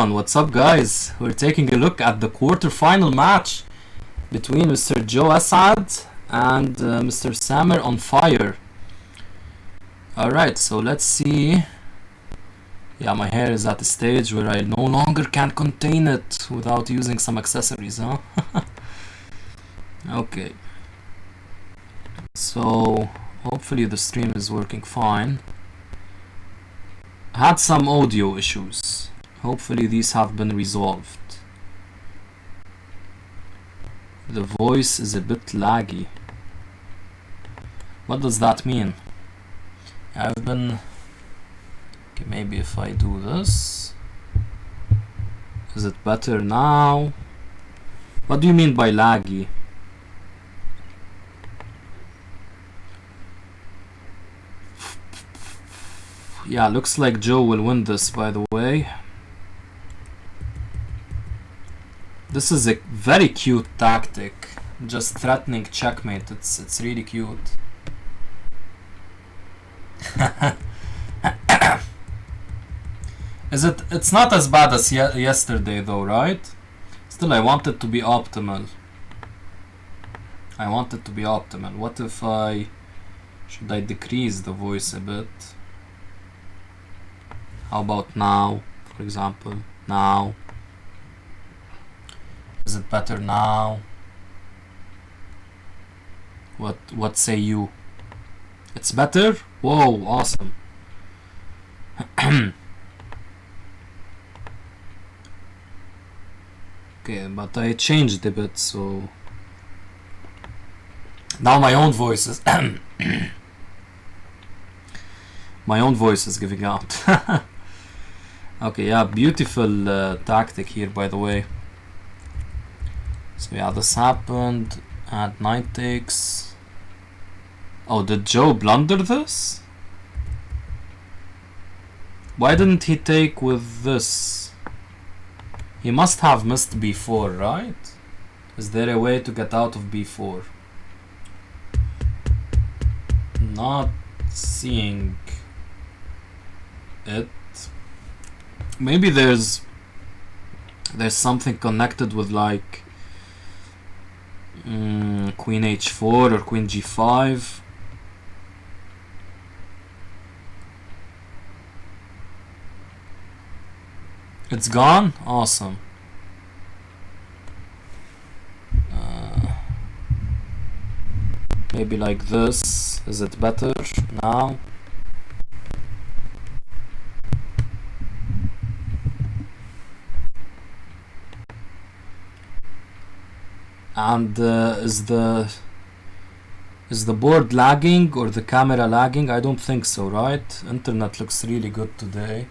everyone, what's up guys? We're taking a look at the quarterfinal match between Mr. JoeAssaad and Mr. SamerOnFire. Alright, so let's see. Yeah, my hair is at a stage where I no longer can contain it without using some accessories, huh? Okay. So, hopefully the stream is working fine. Had some audio issues. Hopefully these have been resolved. The voice is a bit laggy. What does that mean? I've been... Okay, maybe if I do this. Is it better now? What do you mean by laggy? Yeah, looks like Joe will win this, by the way. This is a very cute tactic. Just threatening checkmate. It's really cute. It's not as bad as yesterday though, right? Still, I want it to be optimal. What if should I decrease the voice a bit? How about now, for example? Now. Is it better now? What say you? It's better? Whoa, awesome. Okay, but I changed a bit, so now my own voice is my own voice is giving out. Okay, yeah, beautiful tactic here, by the way. So yeah, this happened at knight takes. Oh, did Joe blunder this? Why didn't he take with this? He must have missed b4, right? Is there a way to get out of b4? Not seeing it. Maybe there's something connected with like queen h4 or queen g5. It's gone? Awesome. Maybe like this. Is it better now? And is the board lagging or the camera lagging? I don't think so, right? Internet looks really good today.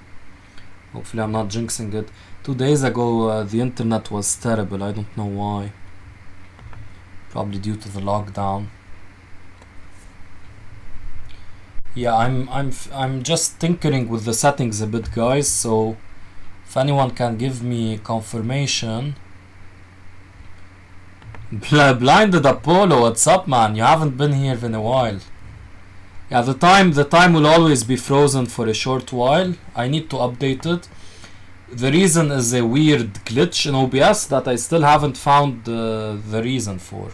Hopefully I'm not jinxing it. 2 days ago the internet was terrible. I don't know why. Probably due to the lockdown. Yeah, I'm just tinkering with the settings a bit, guys, so if anyone can give me confirmation. Blinded Apollo, what's up, man? You haven't been here in a while. Yeah, the time will always be frozen for a short while. I need to update it. The reason is a weird glitch in OBS that I still haven't found the reason for.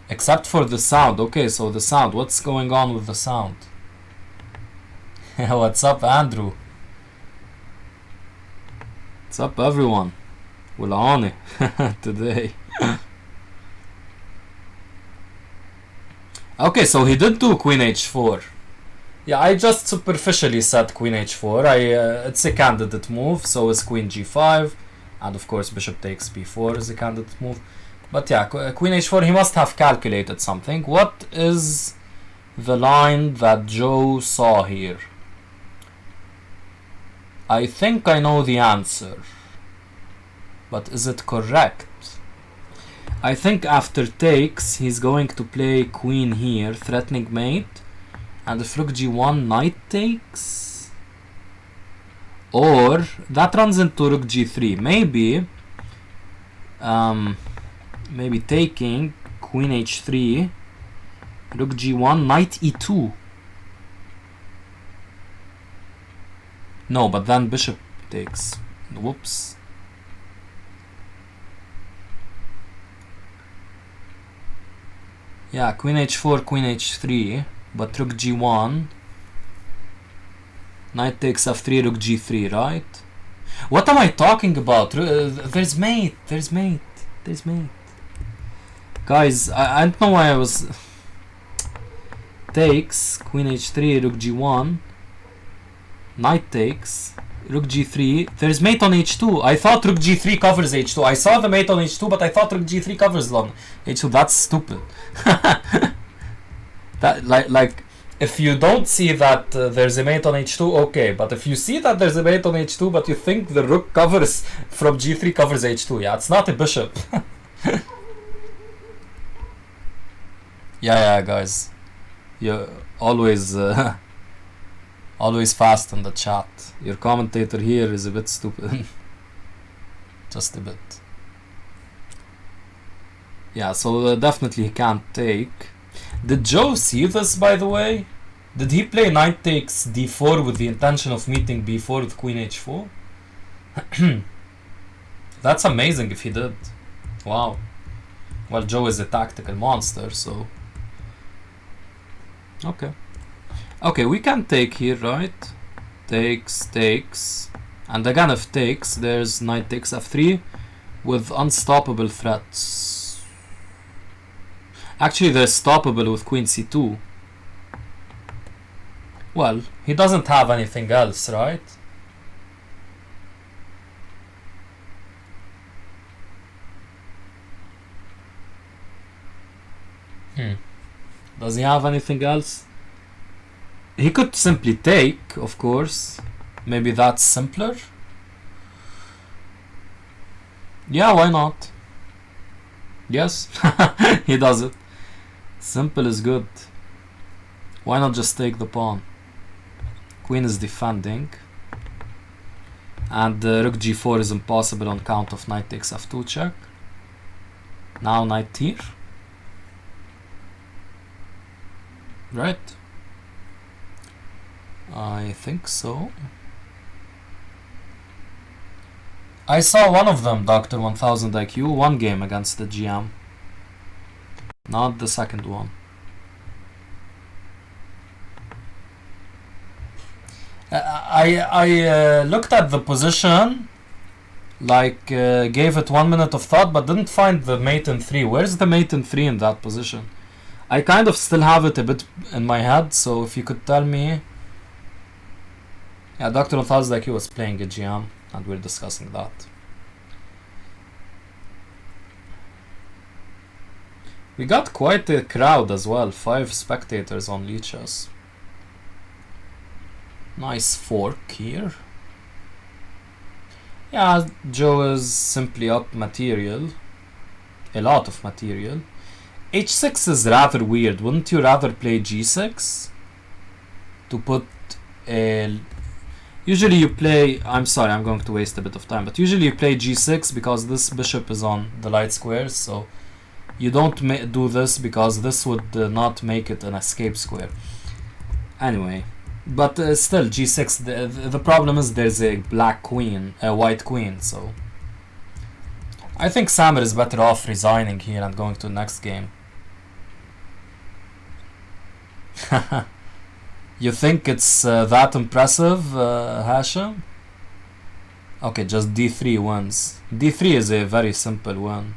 Except for the sound. Okay, so the sound. What's going on with the sound? What's up, Andrew? What's up, everyone? Well, on it today. Okay, so he did do queen h4. Yeah, I just superficially said queen h4. It's a candidate move, so is queen g5, and of course bishop takes b4 is a candidate move. But yeah, queen h4, he must have calculated something. What is the line that Joe saw here? I think I know the answer. But is it correct? I think after takes, he's going to play queen here, threatening mate. And if rook g1, knight takes. Or that runs into rook g3. Maybe taking queen h3, rook g1, knight e2. No, but then bishop takes. Whoops. Yeah, queen h4, queen h3, but rook g1. Knight takes f3, rook g3, right? What am I talking about? There's mate, there's mate, there's mate. Guys, I don't know why I was... Takes, queen h3, rook g1. Knight takes, rook g3. There's mate on h2. I thought rook g3 covers h2. I saw the mate on h2, but I thought rook g3 covers on h2. That's stupid. That like if you don't see that there's a mate on h2, okay. But if you see that there's a mate on h2, but you think the rook covers from g3 covers h2, yeah, it's not a bishop. Yeah, guys, you're always always fast in the chat. Your commentator here is a bit stupid. Just a bit. Yeah, so definitely he can't take. Did Joe see this, by the way? Did he play knight takes d4 with the intention of meeting b4 with queen h4? That's amazing if he did. Wow. Well, Joe is a tactical monster, so... Okay. Okay, we can take here, right? Takes, takes. And again, if takes, there's knight takes f3 with unstoppable threats. Actually, they're stoppable with queen c2. Well, he doesn't have anything else, right? Does he have anything else? He could simply take, of course. Maybe that's simpler. Yeah, why not? Yes, he does it. Simple is good. Why not just take the pawn? Queen is defending. And rook g4 is impossible on count of knight takes f2 check. Now knight here. Right? I think so. I saw one of them, Dr. 1000 IQ, one game against the GM. Not the second one. I looked at the position, like gave it 1 minute of thought, but didn't find the mate in 3. Where's the mate in 3 in that position? I kind of still have it a bit in my head, so if you could tell me. Yeah, Dr. 1000 IQ was playing a GM, and we're discussing that. We got quite a crowd as well, 5 spectators on Leeches. Nice fork here. Yeah, Joe is simply up material. A lot of material. h6 is rather weird. Wouldn't you rather play g6? To put a... Usually you play... I'm sorry, I'm going to waste a bit of time. But usually you play g6 because this bishop is on the light squares. So you don't do this because this would not make it an escape square. Anyway. But still, g6, the problem is there's a black queen, a white queen, so... I think Samer is better off resigning here and going to the next game. You think it's that impressive, Hashim? Okay, just d3 wins. d3 is a very simple win.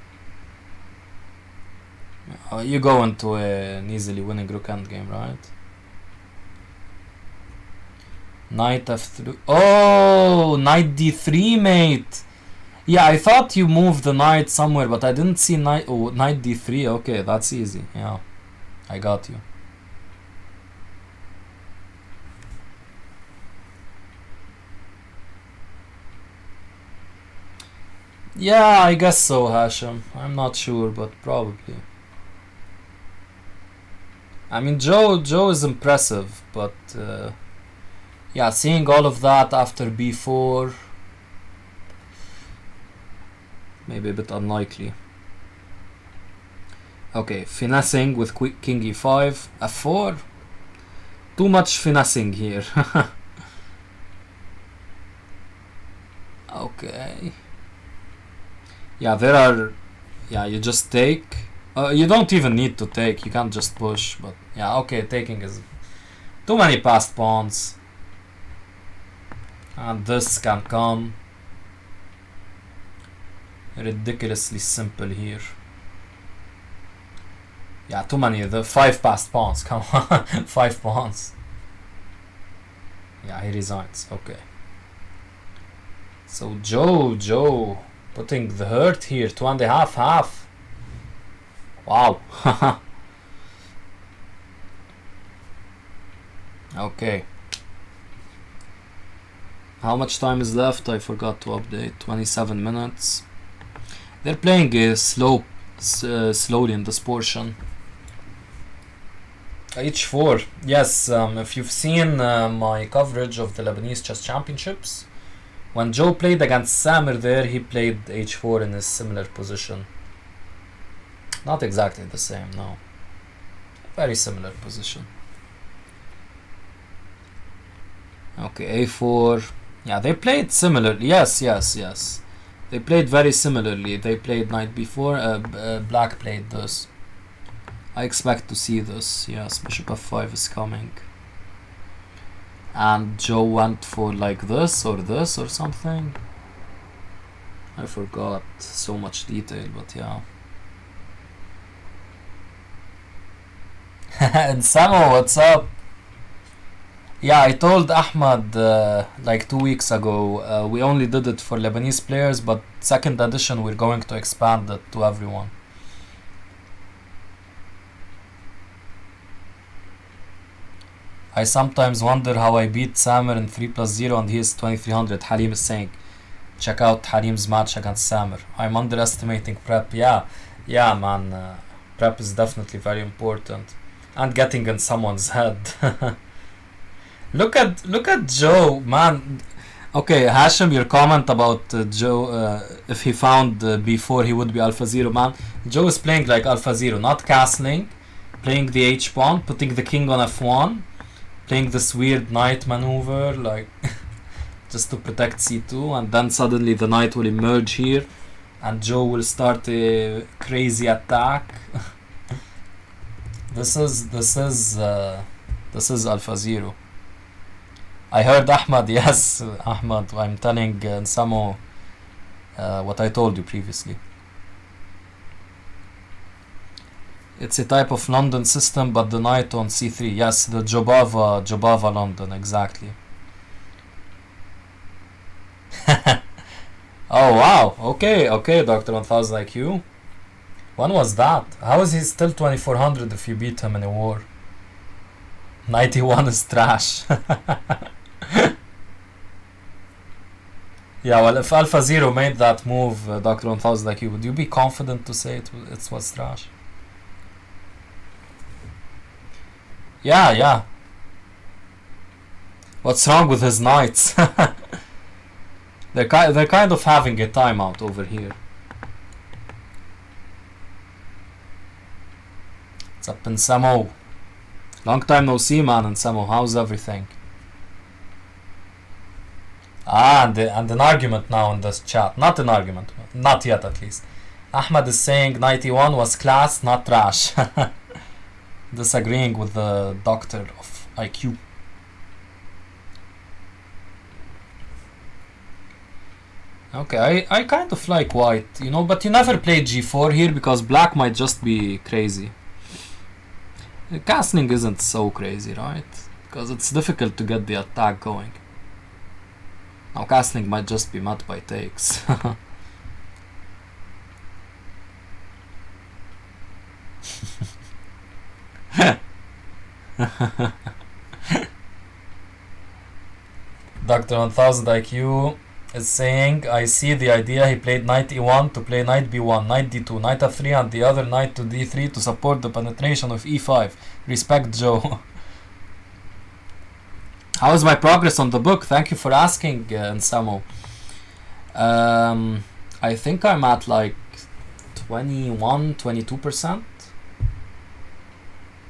You go into an easily winning rook endgame, right? Knight f3. Oh, knight d3, mate. Yeah, I thought you moved the knight somewhere, but I didn't see knight. Oh, knight d3. Okay, that's easy. Yeah, I got you. Yeah, I guess so, Hashim. I'm not sure, but probably. I mean, Joe is impressive, but yeah, seeing all of that after b4, maybe a bit unlikely. Okay, finessing with king e5, f4. Too much finessing here. Okay. Yeah, there are... Yeah, you just take. You don't even need to take. You can just push. But yeah, okay, taking is... Too many passed pawns. And this can come. Ridiculously simple here. Yeah, too many. The 5 passed pawns. Come on. 5 pawns. Yeah, he resigns. Okay. So Joe putting the hurt here. 2.5 half. Wow. Okay. How much time is left? I forgot to update. 27 minutes. They're playing slowly in this portion. H4. Yes, if you've seen my coverage of the Lebanese Chess Championships, when Joe played against Samer there, he played H4 in a similar position. Not exactly the same, no. Very similar position. Okay, A4. Yeah, they played similarly. Yes. They played very similarly. They played knight b4. Black played this. I expect to see this. Yes, bishop f5 is coming. And Joe went for like this or something. I forgot so much detail, but yeah. And Samo, what's up? Yeah, I told Ahmad like 2 weeks ago, we only did it for Lebanese players, but second edition we're going to expand it to everyone. I sometimes wonder how I beat Samer in 3+0 and he is 2300. Halim is saying, check out Halim's match against Samer. I'm underestimating prep. Yeah man, prep is definitely very important. And getting in someone's head. Look at Joe, man. Okay, Hashim, your comment about Joe, if he found b4 he would be alpha 0, man. Joe is playing like alpha 0, not castling, playing the h pawn, putting the king on f1, playing this weird knight maneuver, like just to protect c2, and then suddenly the knight will emerge here, and Joe will start a crazy attack. This is alpha 0. I heard Ahmad, yes, Ahmad, I'm telling Samo what I told you previously. It's a type of London system, but the knight on c3. Yes, the Jobava London, exactly. Oh wow, okay, Dr. 1000 IQ. When was that? How is he still 2400 if you beat him in a war? 91 is trash. Yeah, well, if Alpha Zero made that move, Dr. 1000 IQ, would you be confident to say it was trash? Yeah. What's wrong with his knights? They're kind of having a timeout over here. What's up in Samo? Long time no see, man, in Samo. How's everything? And an argument now in this chat. Not an argument. Not yet, at least. Ahmad is saying 91 was class, not trash. Disagreeing with the doctor of IQ. Okay, I kind of like white, you know, but you never play g4 here because black might just be crazy. Castling isn't so crazy, right? Because it's difficult to get the attack going. Now castling might just be met by takes. Dr. 1000 IQ is saying, I see the idea. He played knight e1 to play knight b1, knight d2, knight f3 and the other knight to d3 to support the penetration of e5. Respect, Joe. How is my progress on the book? Thank you for asking, Nsamo. I think I'm at like 22%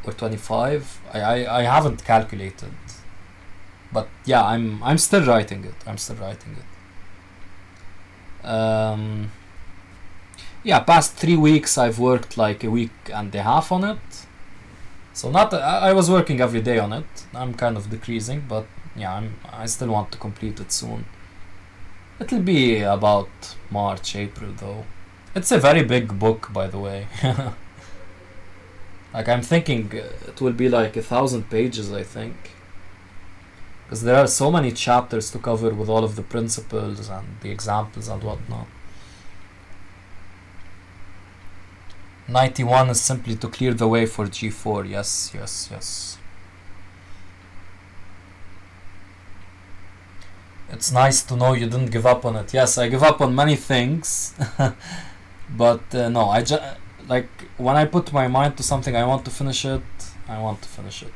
or 25. I haven't calculated, but yeah, I'm still writing it. Yeah, past 3 weeks I've worked like a week and a half on it. So not I was working every day on it. I'm kind of decreasing, but yeah, I still want to complete it soon. It'll be about March, April though. It's a very big book, by the way. Like I'm thinking it will be like 1,000 pages, I think. Because there are so many chapters to cover with all of the principles and the examples and whatnot. 91 is simply to clear the way for G4. Yes, yes, yes. It's nice to know you didn't give up on it. Yes, I give up on many things. But no, like when I put my mind to something, I want to finish it. I want to finish it.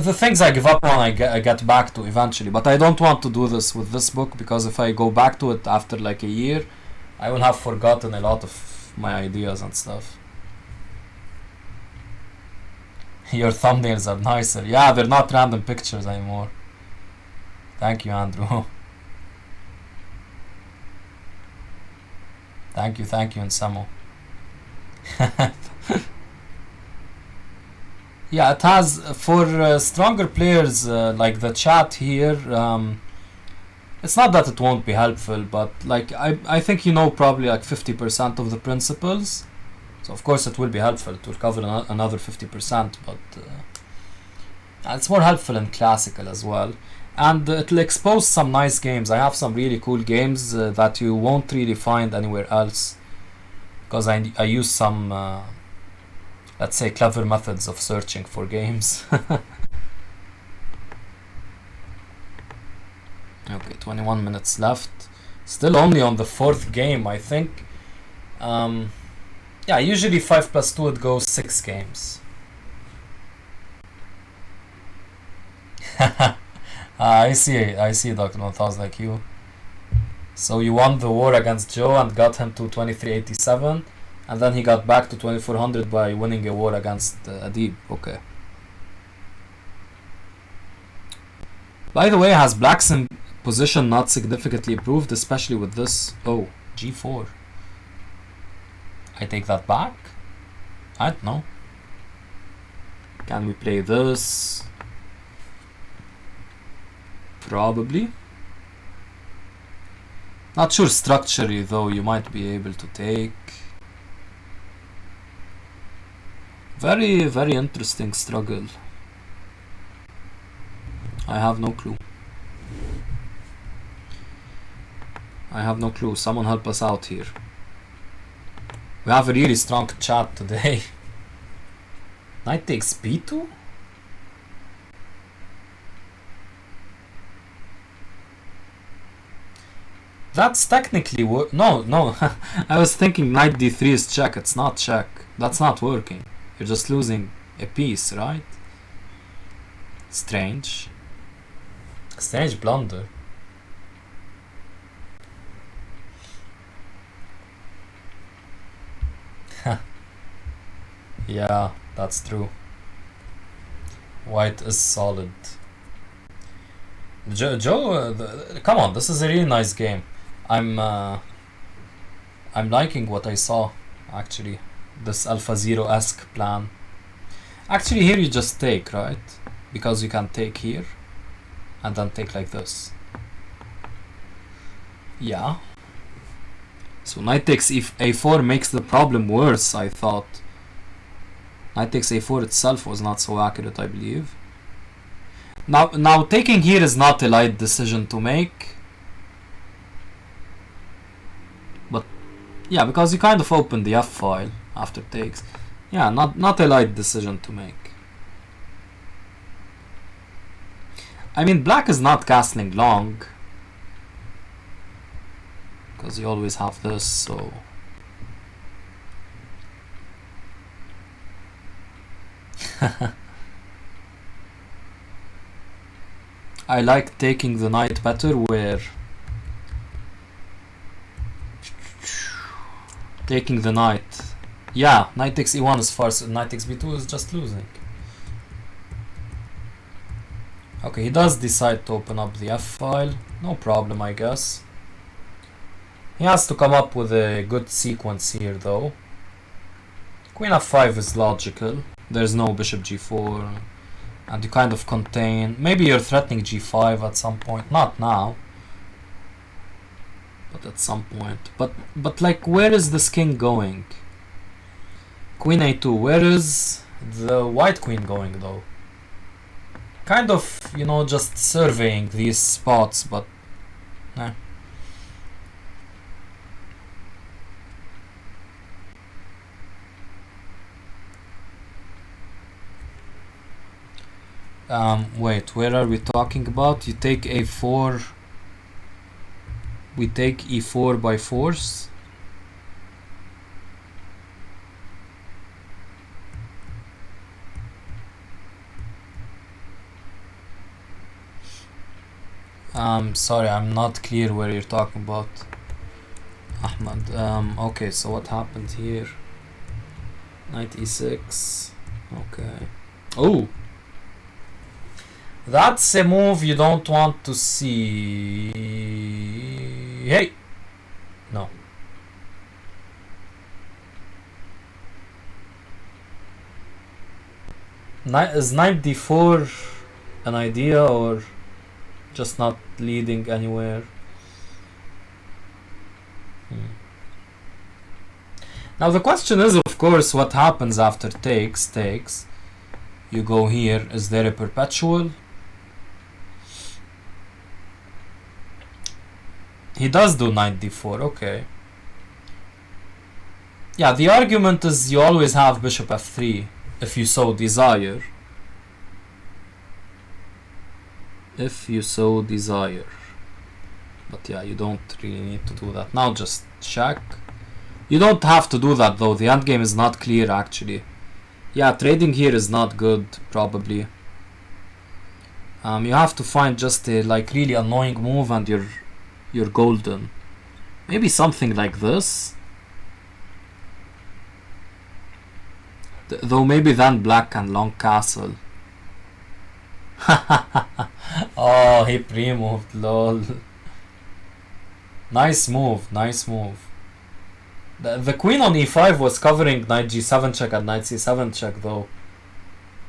The things I give up on, I get back to eventually. But I don't want to do this with this book, because if I go back to it after like a year, I will have forgotten a lot of my ideas and stuff. Your thumbnails are nicer. Yeah, they're not random pictures anymore. Thank you, Andrew. Thank you, and Samo. Yeah, it has for stronger players like the chat here. It's not that it won't be helpful, but like I think you know probably like 50% of the principles. So of course it will be helpful. It will cover another 50%, but it's more helpful in classical as well. And it'll expose some nice games. I have some really cool games that you won't really find anywhere else, because I use some let's say clever methods of searching for games. Okay, 21 minutes left. Still only on the 4th game, I think. Yeah, usually 5 plus 2 it goes 6 games. I see, Dr. 1000 IQ. So you won the war against Joe and got him to 2387, and then he got back to 2400 by winning a war against Adib. Okay. By the way, has Black's position not significantly improved, especially with this? Oh, G4. I take that back? I don't know. Can we play this? Probably. Not sure structurally though, you might be able to take. Very, very interesting struggle. I have no clue. Someone help us out here. We have a really strong chat today. Knight takes b2? That's technically no. I was thinking knight d3 is check. It's not check. That's not working. You're just losing a piece, right? Strange blunder. Yeah, that's true. White is solid. Joe, come on, this is a really nice game. I'm liking what I saw, actually. This Alpha Zero-esque plan. Actually, here you just take, right? Because you can take here, and then take like this. Yeah. So knight takes a4 makes the problem worse, I thought. Knight takes a4 itself was not so accurate, I believe. Now taking here is not a light decision to make. But yeah, because you kind of open the f-file after takes. Yeah, not a light decision to make. I mean, black is not castling long, because you always have this, so... I like taking the knight better, where taking the knight, yeah, knight takes e1 is far, so knight takes b2 is just losing. Okay, he does decide to open up the f-file, no problem, I guess. He has to come up with a good sequence here though. Queen f5 is logical. There's no bishop g4. And you kind of contain. Maybe you're threatening g5 at some point. Not now. But at some point. But like, where is this king going? Queen a2. Where is the white queen going though? Kind of, you know, just surveying these spots, but eh. Wait, where are we talking about? You take a4. We take e4 by force. Sorry, I'm not clear where you're talking about, Ahmad. Okay, so what happened here? Knight e6. Okay. Oh! That's a move you don't want to see. Hey! No. Is knight d4 an idea or just not leading anywhere? Now the question is, of course, what happens after takes? You go here. Is there a perpetual? He does do knight d4, okay. Yeah, the argument is you always have bishop f3 if you so desire. If you so desire. But yeah, you don't really need to do that. Now just check. You don't have to do that though, the endgame is not clear actually. Yeah, trading here is not good, probably. You have to find just a like really annoying move and you're golden. Maybe something like this. Though maybe then black can long castle. Oh, he pre-moved, lol. Nice move, nice move. The queen on e5 was covering knight g7 check and knight c7 check though.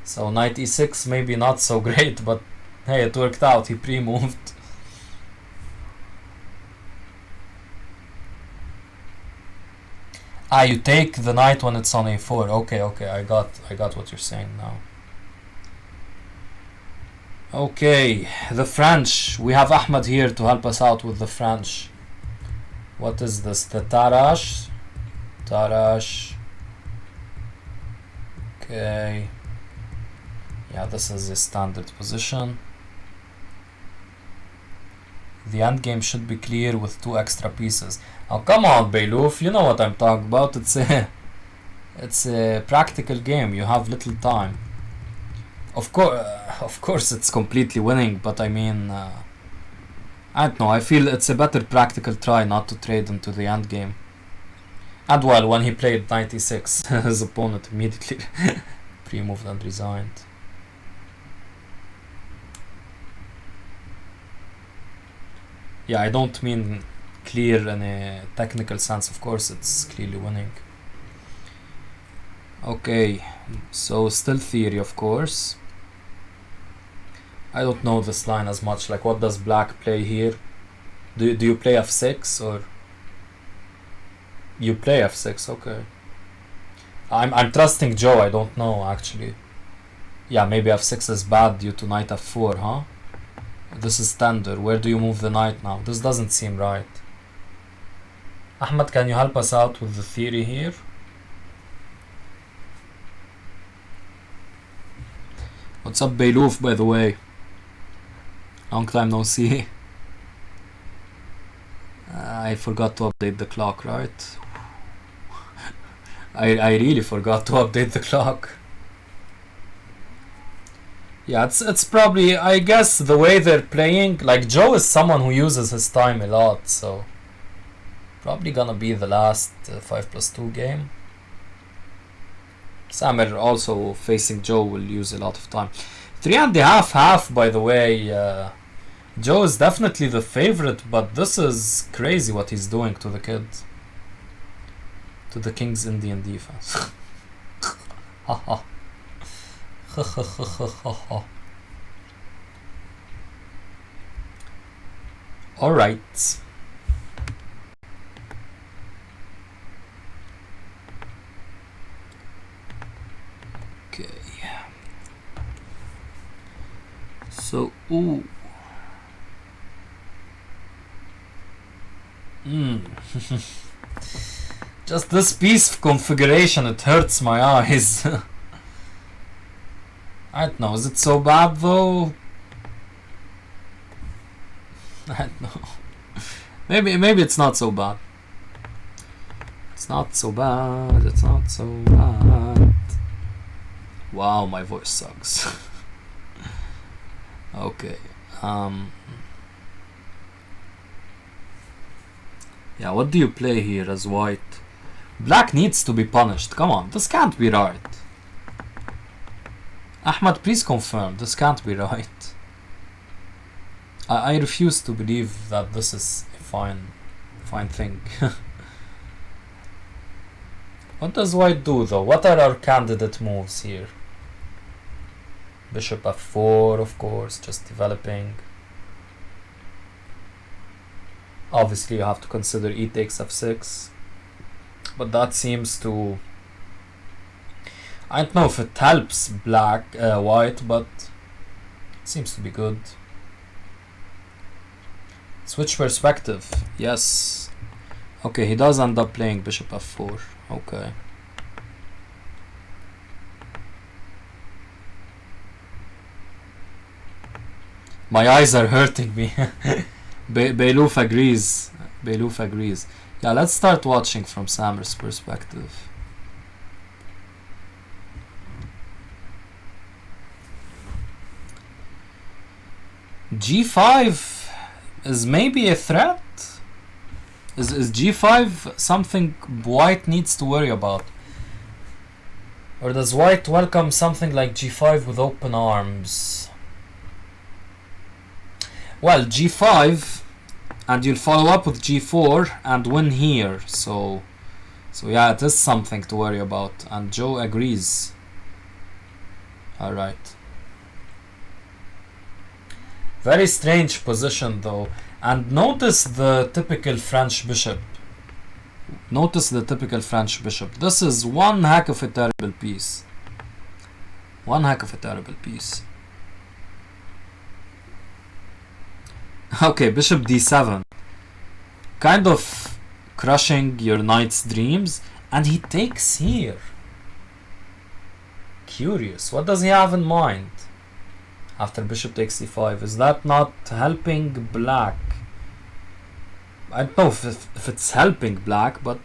So knight e6 maybe not so great, but hey, it worked out, he pre-moved. Ah, you take the knight when it's on a4. Okay, I got what you're saying now. Okay, the French. We have Ahmed here to help us out with the French. What is this? The Tarash. Okay. Yeah, this is a standard position. The endgame should be clear with 2 extra pieces. Oh, come on, Beylouf, you know what I'm talking about. It's a practical game. You have little time. Of course, it's completely winning, but I mean, I don't know. I feel it's a better practical try not to trade into the endgame. And well, when he played 96, his opponent immediately pre-moved and resigned. Yeah, I don't mean clear in a technical sense, of course, it's clearly winning. Okay, so still theory, of course. I don't know this line as much, like what does black play here? Do you play f6 or? You play f6, okay. I'm trusting Joe, I don't know actually. Yeah, maybe f6 is bad due to knight f4, huh? This is standard. Where do you move the knight now? This doesn't seem right. Ahmed, can you help us out with the theory here? What's up, Beylouf, by the way? Long time no see. I forgot to update the clock, right? I really forgot to update the clock. Yeah, it's probably, I guess, the way they're playing. Like, Joe is someone who uses his time a lot, so probably gonna be the last 5+2 game. Samer also facing Joe will use a lot of time. 3.5 half, by the way. Joe is definitely the favorite, but this is crazy what he's doing to the kid. To the King's Indian defense. Haha. Alright. Okay. So, ooh. Just this piece configuration, it hurts my eyes. I don't know, is it so bad though? I don't know. Maybe it's not so bad. It's not so bad, it's not so bad. Wow, my voice sucks. Okay. Yeah, what do you play here as white? Black needs to be punished. Come on, this can't be right. Ahmad, please confirm. This can't be right. I refuse to believe that this is a fine thing. What does white do though? What are our candidate moves here? Bishop f4, of course, just developing. Obviously you have to consider e takes f6. But that seems to... I don't know if it helps white, but it seems to be good. Switch perspective, yes. Okay, he does end up playing bishop f4. Okay. My eyes are hurting me. Beyluf agrees. Beyluf agrees. Yeah, let's start watching from Samer's perspective. G5 is maybe a threat? Is G5 something white needs to worry about? Or does white welcome something like G5 with open arms? Well, G5, and you'll follow up with G4 and win here. So yeah, it is something to worry about, and Joe agrees. Alright. Very strange position though. And notice the typical French bishop. Notice the typical French bishop. This is one heck of a terrible piece. One heck of a terrible piece. Okay, bishop d7. Kind of crushing your knight's dreams. And he takes here. Curious. What does he have in mind? After bishop takes c5. Is that not helping black? I don't know if it's helping black, but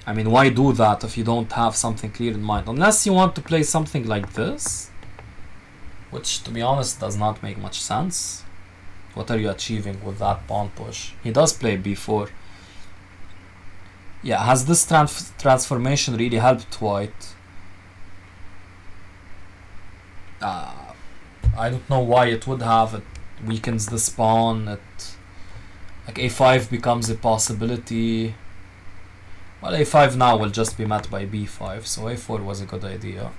I mean, why do that if you don't have something clear in mind? Unless you want to play something like this, which to be honest does not make much sense. What are you achieving with that pawn push? He does play b4. Yeah, has this transformation really helped white? I don't know why it would have. It weakens the pawn. Like a5 becomes a possibility. Well, a5 now will just be met by b5, so a4 was a good idea.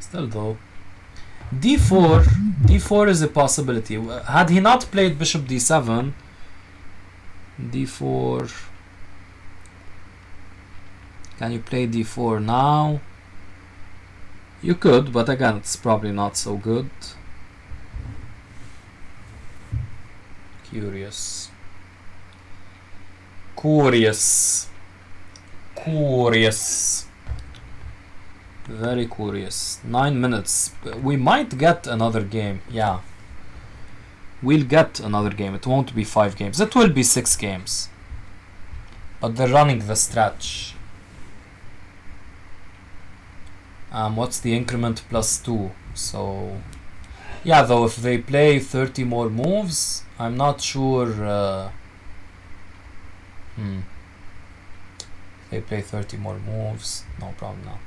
Still though, d4 is a possibility. Had he not played bishop d7, d4, can you play d4 now? You could, but again, it's probably not so good. Curious. Very curious. 9 minutes. We might get another game. Yeah. We'll get another game. It won't be 5 games. It will be 6 games. But they're running the stretch. What's the increment? +2. So yeah, though, if they play 30 more moves, I'm not sure. They play 30 more moves, no problem now.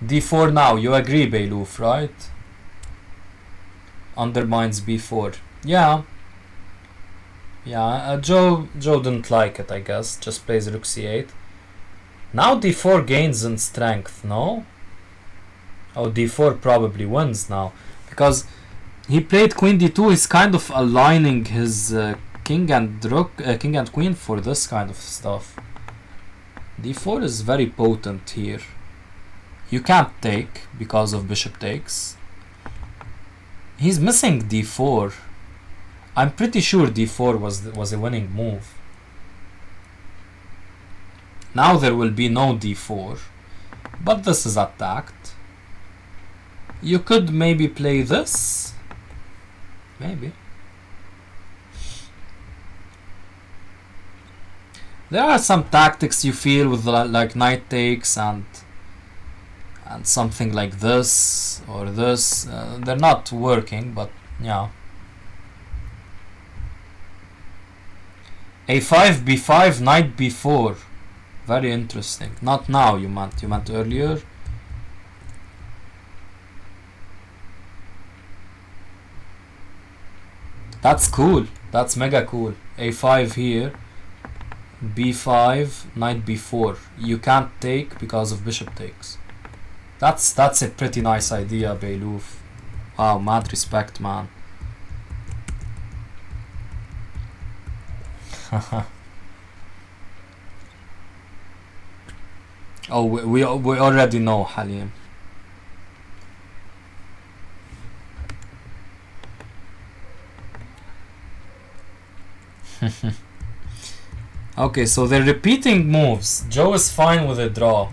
d4 now, you agree, Beyluf, right? undermines b4. Yeah. Yeah, Joe didn't like it, I guess. Just plays rook c8. Now d4 gains in strength, no? Oh, d4 probably wins now. Because he played queen d2, he's kind of aligning his king and queen for this kind of stuff. d4 is very potent here. You can't take because of bishop takes. He's missing d4. I'm pretty sure d4 was a winning move. Now there will be no d4, but this is attacked. You could maybe play this. Maybe. There are some tactics you feel with like knight takes and something like this or this. They're not working, but yeah. a5, b5, knight b4. Very interesting. Not now, you meant earlier. That's cool. That's mega cool. a5 here. b5, knight b4. You can't take because of bishop takes. That's a pretty nice idea, Beiluf. Wow, mad respect, man. Oh, we already know, Halim. Okay, so they're repeating moves. Joe is fine with a draw.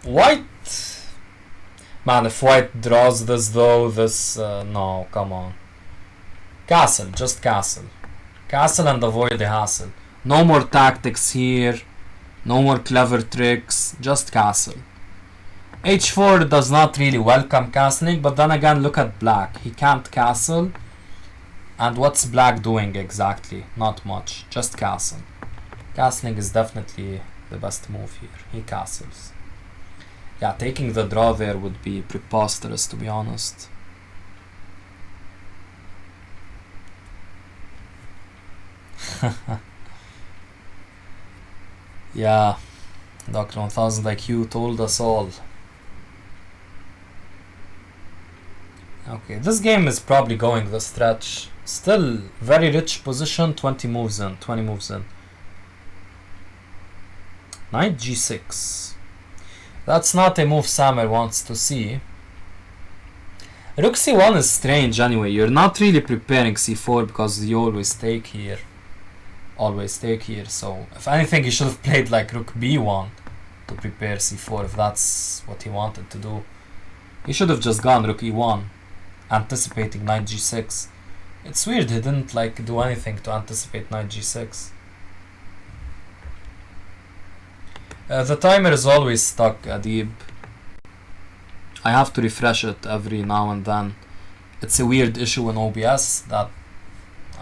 White, man, if white draws this though, no, come on. Castle, just castle. Castle and avoid the hassle. No more tactics here. No more clever tricks. Just castle. h4 does not really welcome castling, but then again, look at black. He can't castle. And what's black doing exactly? Not much. Just castle. Castling is definitely the best move here. He castles. Yeah, taking the draw there would be preposterous, to be honest. Yeah, Dr. 1000 IQ told us all. Okay, this game is probably going the stretch. Still very rich position, 20 moves in. Knight g6. That's not a move Samer wants to see. Rook c1 is strange anyway. You're not really preparing c4 because you always take here. So if anything, he should have played like rook b1 to prepare c4 if that's what he wanted to do. He should have just gone rook e1, anticipating knight g6. It's weird he didn't like do anything to anticipate knight g6. The timer is always stuck, Adib. I have to refresh it every now and then. It's a weird issue in OBS that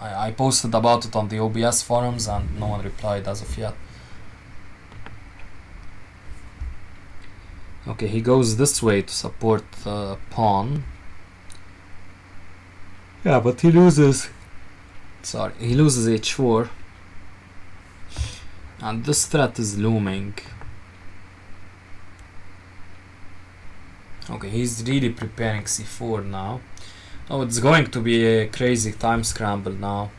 I posted about it on the OBS forums and no one replied as of yet. Okay, he goes this way to support the pawn. Yeah, but he loses. Sorry, he loses h4. And this threat is looming. Okay, he's really preparing c4 now. Oh, it's going to be a crazy time scramble now.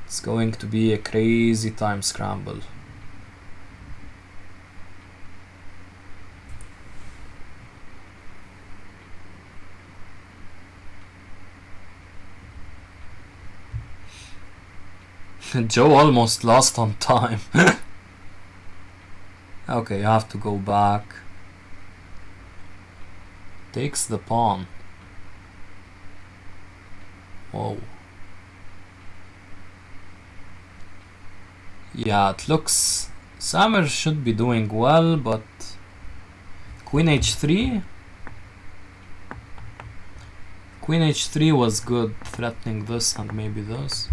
It's going to be a crazy time scramble. Joe almost lost on time. Okay, you have to go back. Takes the pawn. Whoa. Yeah, it looks... Samer should be doing well, but... Queen h3? Queen h3 was good, threatening this and maybe this.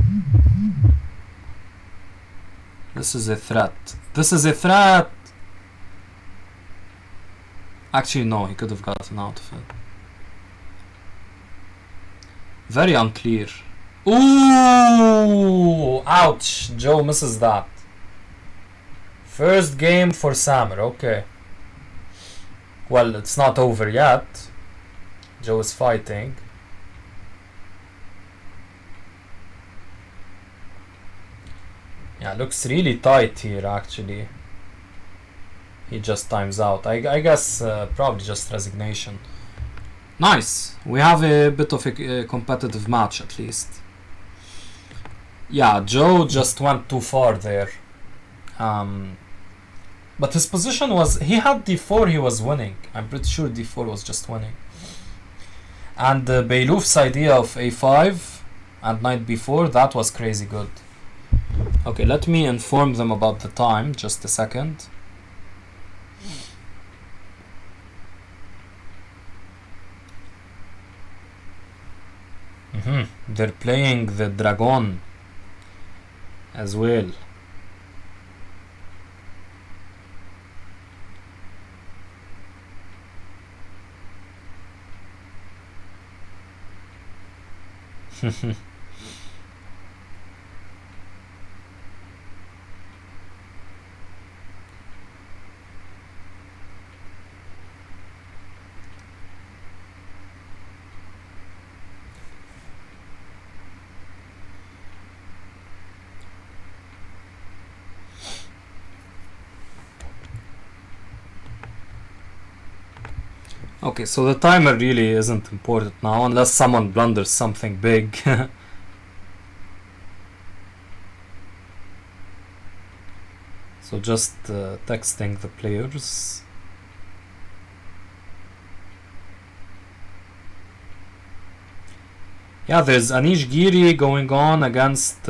This is a threat. This is a threat! Actually, no, he could have gotten out of it. Very unclear. Ooh! Ouch! Joe misses that. First game for Samer, okay. Well, it's not over yet. Joe is fighting. Yeah, looks really tight here actually. He just times out. I guess probably just resignation. Nice. We have a bit of a competitive match at least. Yeah, Joe just went too far there. But his position was, he had d4, he was winning. I'm pretty sure d4 was just winning. And Beylouf's idea of a5 and knight b4, that was crazy good. Okay, let me inform them about the time, just a second. They're playing the dragon as well. Okay, so the timer really isn't important now unless someone blunders something big. So just texting the players. Yeah, there's Anish Giri going on against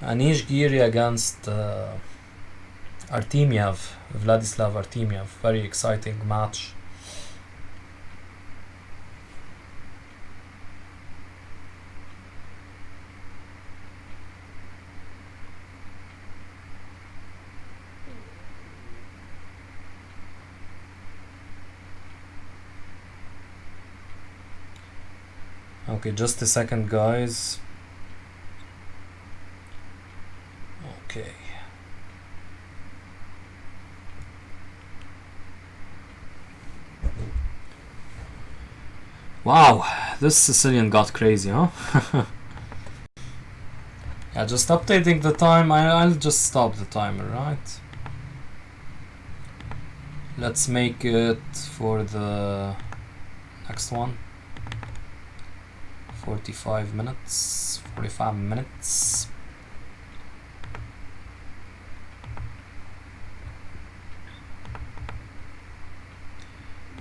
Anish Giri against Artemiev, Vladislav Artemiev. Very exciting match. Okay, just a second, guys. Okay. Wow, this Sicilian got crazy, huh? Yeah, just updating the time. I'll just stop the timer, right? Let's make it for the next one. 45 minutes. 45 minutes.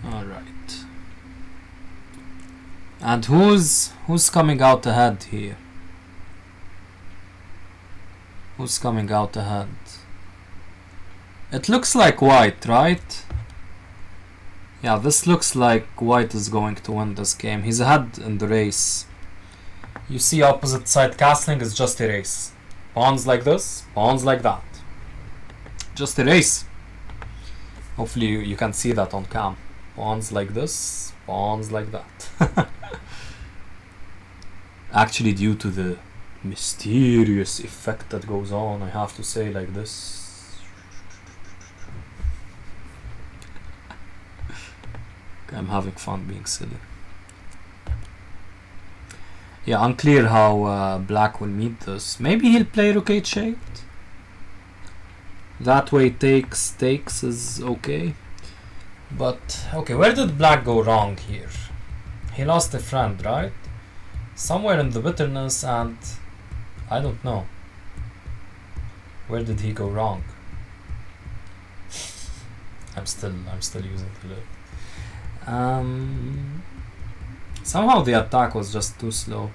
All right. And who's coming out ahead here? Who's coming out ahead? It looks like white, right? Yeah, this looks like white is going to win this game. He's ahead in the race. You see opposite side castling is just a race. Pawns like this, pawns like that. Just a race. Hopefully you can see that on cam. Pawns like this, pawns like that. Actually, due to the mysterious effect that goes on, I have to say like this. I'm having fun being silly. Yeah, unclear how black will meet this. Maybe he'll play rook h8. That way takes is okay. But okay, where did black go wrong here? He lost a friend, right? Somewhere in the bitterness, and I don't know. Where did he go wrong? I'm still using the loop. Somehow the attack was just too slow.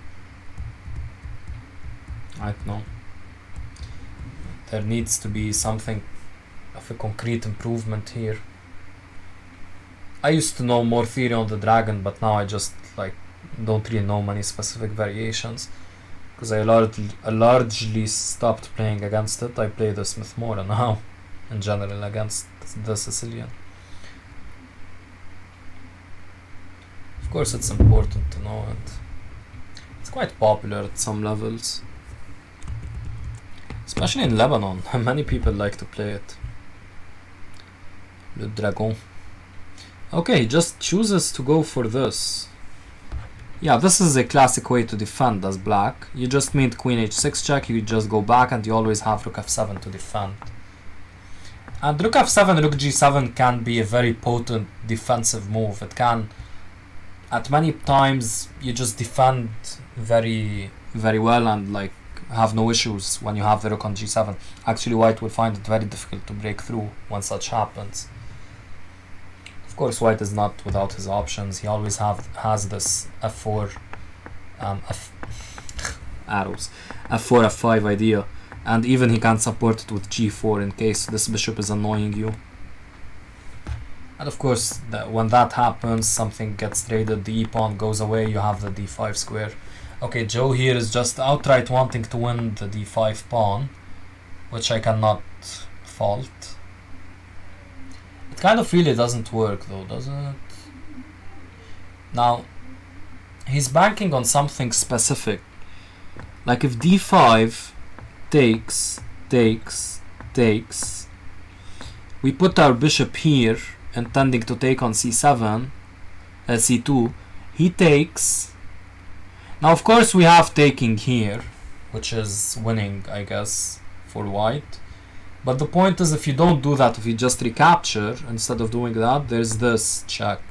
I don't know. There needs to be something of a concrete improvement here. I used to know more theory on the dragon, but now I just like don't really know many specific variations because I largely stopped playing against it. I play the Smith Mora now. in general against the Sicilian. Of course, it's important to know it. It's quite popular at some levels, especially in Lebanon. Many people like to play it. Le Dragon. Okay, he just chooses to go for this. Yeah, this is a classic way to defend as black. You just made queen h6 check, you just go back and you always have rook f7 to defend. And rook f7, rook g7 can be a very potent defensive move. It can, at many times, you just defend very, very well and like have no issues when you have the rook on g7. Actually, white will find it very difficult to break through when such happens. Of course, white is not without his options. He always has this f4, arrows, f4, f5 idea, and even he can support it with g4 in case this bishop is annoying you. And of course, when that happens, something gets traded, the e-pawn goes away, you have the d5 square. Okay, Joe here is just outright wanting to win the d5 pawn, which I cannot fault. It kind of really doesn't work though, does it? Now, he's banking on something specific. Like if d5 takes, we put our bishop here, intending to take on c7, c2, he takes. Now of course we have taking here, which is winning, I guess, for white. But the point is, if you don't do that, if you just recapture instead of doing that, there's this check.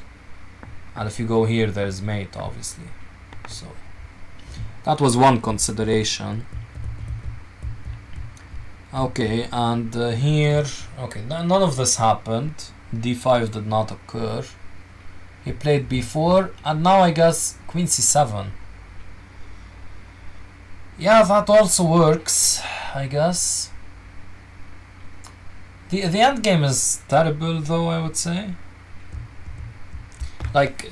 And if you go here, there's mate, obviously. So that was one consideration. Okay, and here, okay, none of this happened. d5 did not occur. He played b4, and now I guess queen c7. Yeah, that also works, I guess. The end game is terrible though, I would say. Like,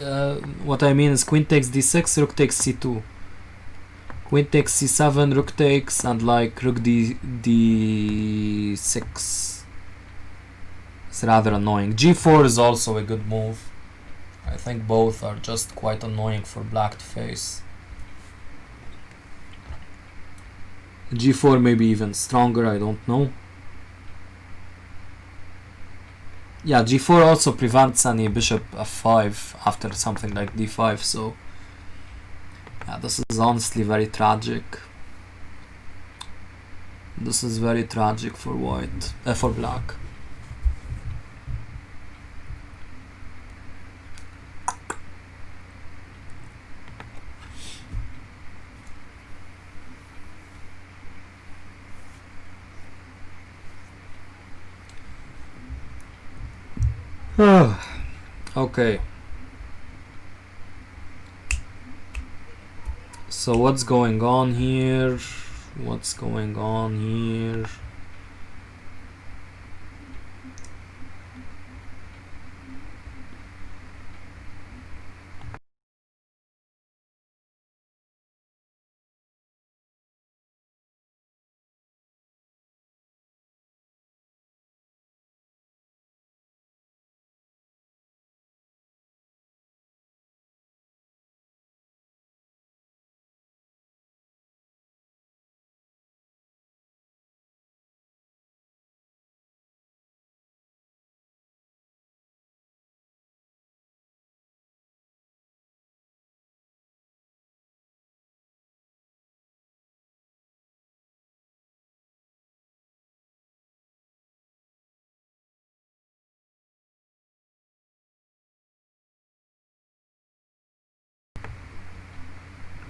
what I mean is queen takes d6, rook takes c2. Queen takes c7, rook takes, and like rook d6. It's rather annoying. g4 is also a good move. I think both are just quite annoying for black to face. g4 maybe even stronger, I don't know. Yeah, g4 also prevents any bishop f5 after something like d5, so yeah, this is honestly very tragic. This is very tragic for white, for black. Okay. So what's going on here? What's going on here?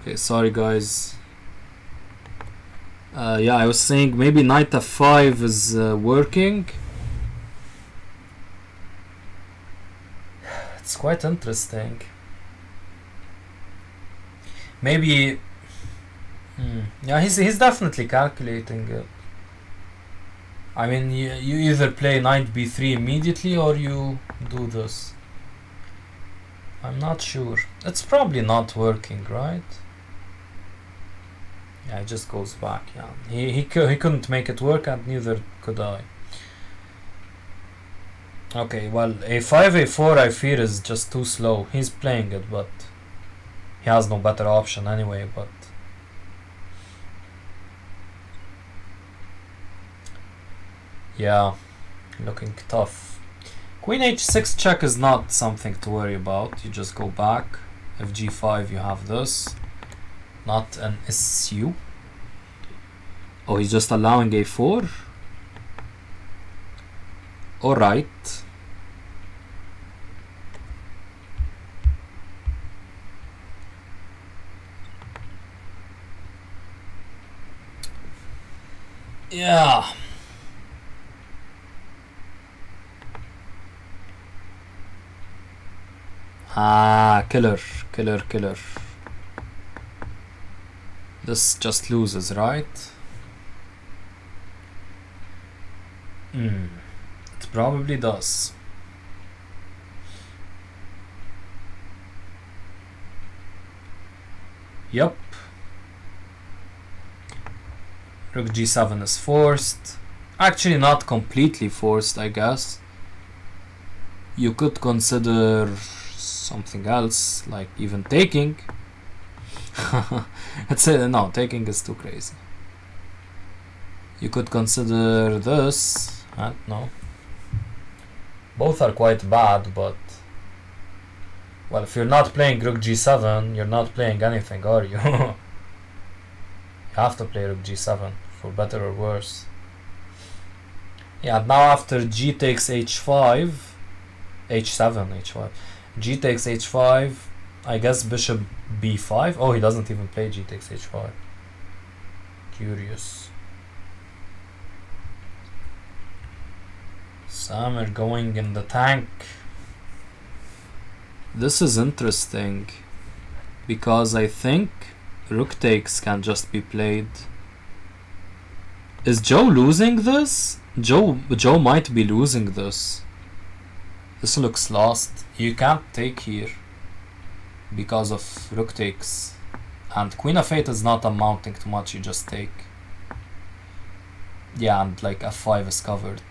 Okay, sorry guys. Yeah, I was saying maybe knight f5 is working. It's quite interesting. Maybe. Yeah, he's definitely calculating it. I mean, you either play knight b3 immediately or you do this. I'm not sure. It's probably not working, right? Yeah, it just goes back. Yeah, he couldn't make it work, and neither could I. Okay, well, a5, a4 I fear is just too slow. He's playing it, but he has no better option anyway, but... yeah, looking tough. Queen h6 check is not something to worry about. You just go back. If g5 you have this. Not an issue. Oh, he's just allowing a4? Alright. Yeah. Ah, killer. This just loses, right? It probably does. Yup. Rook g7 is forced. Actually not completely forced, I guess. You could consider something else, like even taking. No, taking is too crazy. You could consider this. No. Both are quite bad, but... well, if you're not playing Rook g7, you're not playing anything, are you? You have to play Rook g7, for better or worse. Yeah, now after g takes h5, h7, h5, g takes h5, I guess bishop b5. Oh, he doesn't even play g takes h5. Curious. Samer going in the tank. This is interesting because I think rook takes can just be played. Is Joe losing this? Joe might be losing this. This looks lost. You can't take here because of rook takes. And queen f8 is not amounting to much, you just take. Yeah, and like f5 is covered.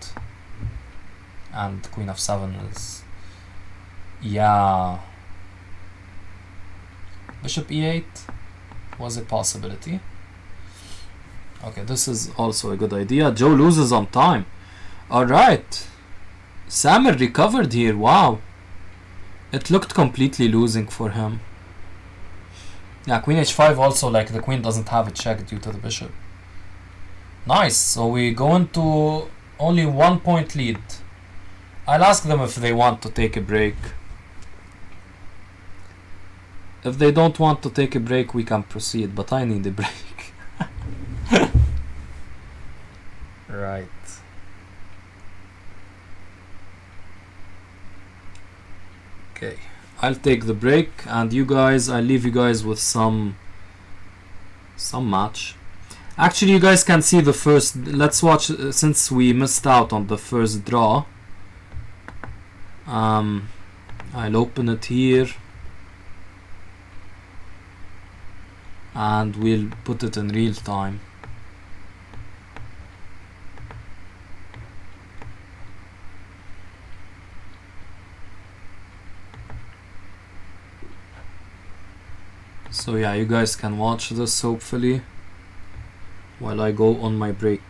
And queen f7 is... yeah. Bishop e8 was a possibility. Okay, this is also a good idea. Joe loses on time. Alright. Samer recovered here. Wow. It looked completely losing for him. Yeah, queen h5 also, like, the queen doesn't have a check due to the bishop. Nice. So we go into only 1 point lead. I'll ask them if they want to take a break. If they don't want to take a break, we can proceed, but I need a break. Right. Okay. I'll take the break, and you guys, I'll leave you guys with some match. Actually, you guys can see the first. Let's watch, since we missed out on the first draw. I'll open it here. And we'll put it in real time. So yeah, you guys can watch this hopefully while I go on my break.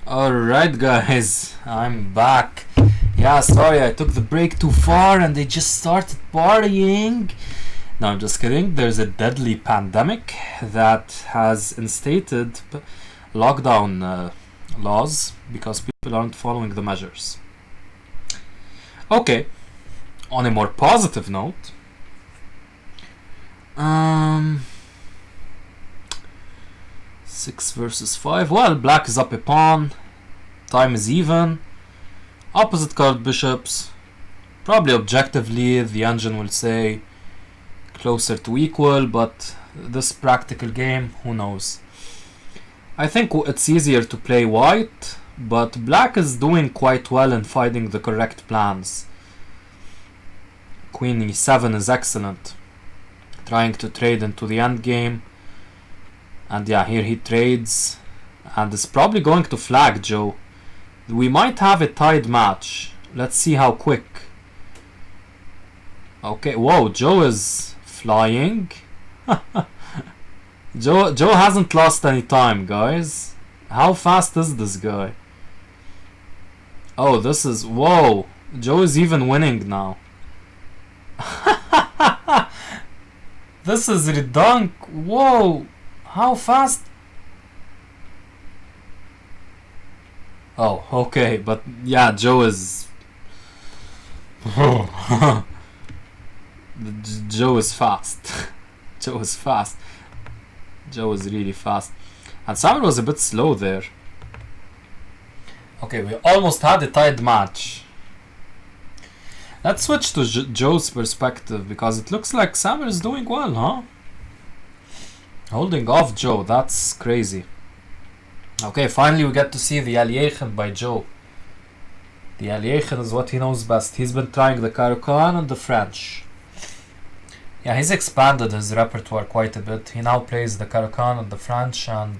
Alright guys, I'm back. Yeah, sorry I took the break too far and they just started partying. No, I'm just kidding. There's a deadly pandemic that has instated lockdown laws because people aren't following the measures. Okay, on a more positive note, 6 versus 5. Well, black is up a pawn. Time is even. Opposite card bishops. Probably objectively, the engine will say closer to equal, but this practical game, who knows. I think it's easier to play white, but black is doing quite well in finding the correct plans. Queen e7 is excellent. Trying to trade into the endgame. And yeah, here he trades. And is probably going to flag Joe. We might have a tied match. Let's see how quick. Okay, whoa, Joe is flying. Joe hasn't lost any time, guys. How fast is this guy? Oh, this is... Whoa, Joe is even winning now. This is redunk. Whoa, how fast? Oh, okay, but yeah, Joe is... Joe is fast. Joe is fast. Joe is really fast. And Samer was a bit slow there. Okay, we almost had a tied match. Let's switch to Joe's perspective because it looks like Samer is doing well, huh? Holding off Joe, that's crazy. Okay, finally we get to see the Aliechen by Joe. The Aliechen is what he knows best. He's been trying the Caro-Kann and the French. Yeah, he's expanded his repertoire quite a bit. He now plays the Caro-Kann and the French and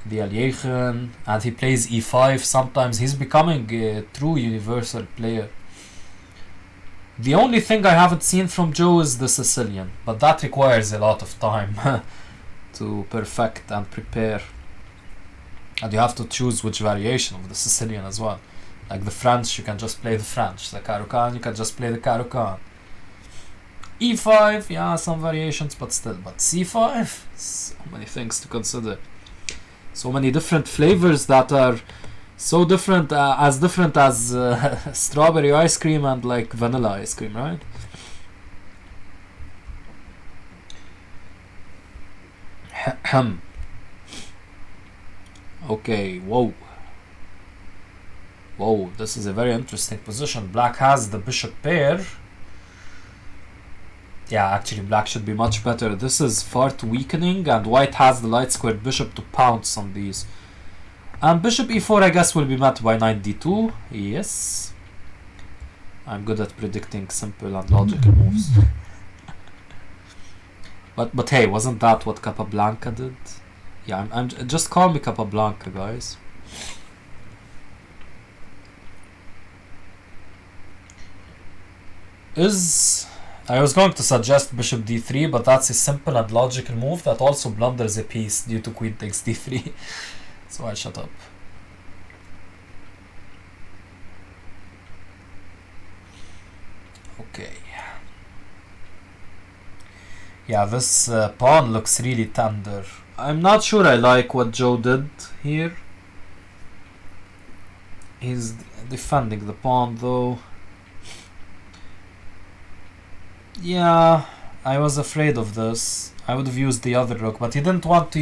the Aliechen, and he plays e5 sometimes. He's becoming a true universal player. The only thing I haven't seen from Joe is the Sicilian, but that requires a lot of time to perfect and prepare. And you have to choose which variation of the Sicilian as well. Like the French, you can just play the French. The Caro-Kann, you can just play the Caro-Kann. E5, yeah, some variations, but still. But C5, so many things to consider. So many different flavors that are so different as strawberry ice cream and like vanilla ice cream, right? Okay, whoa. Whoa, this is a very interesting position. Black has the bishop pair. Yeah, actually black should be much better. This is far too weakening and white has the light squared bishop to pounce on these. And bishop e4 I guess will be met by knight d2. Yes. I'm good at predicting simple and logical moves. But hey, wasn't that what Capablanca did? Yeah, I'm just call me Capablanca, guys. I was going to suggest bishop d3, but that's a simple and logical move that also blunders a piece due to queen takes d3. So I shut up. Okay. Yeah, this pawn looks really tender. I'm not sure I like what Joe did here. He's defending the pawn though. Yeah, I was afraid of this. I would have used the other rook, but he didn't want to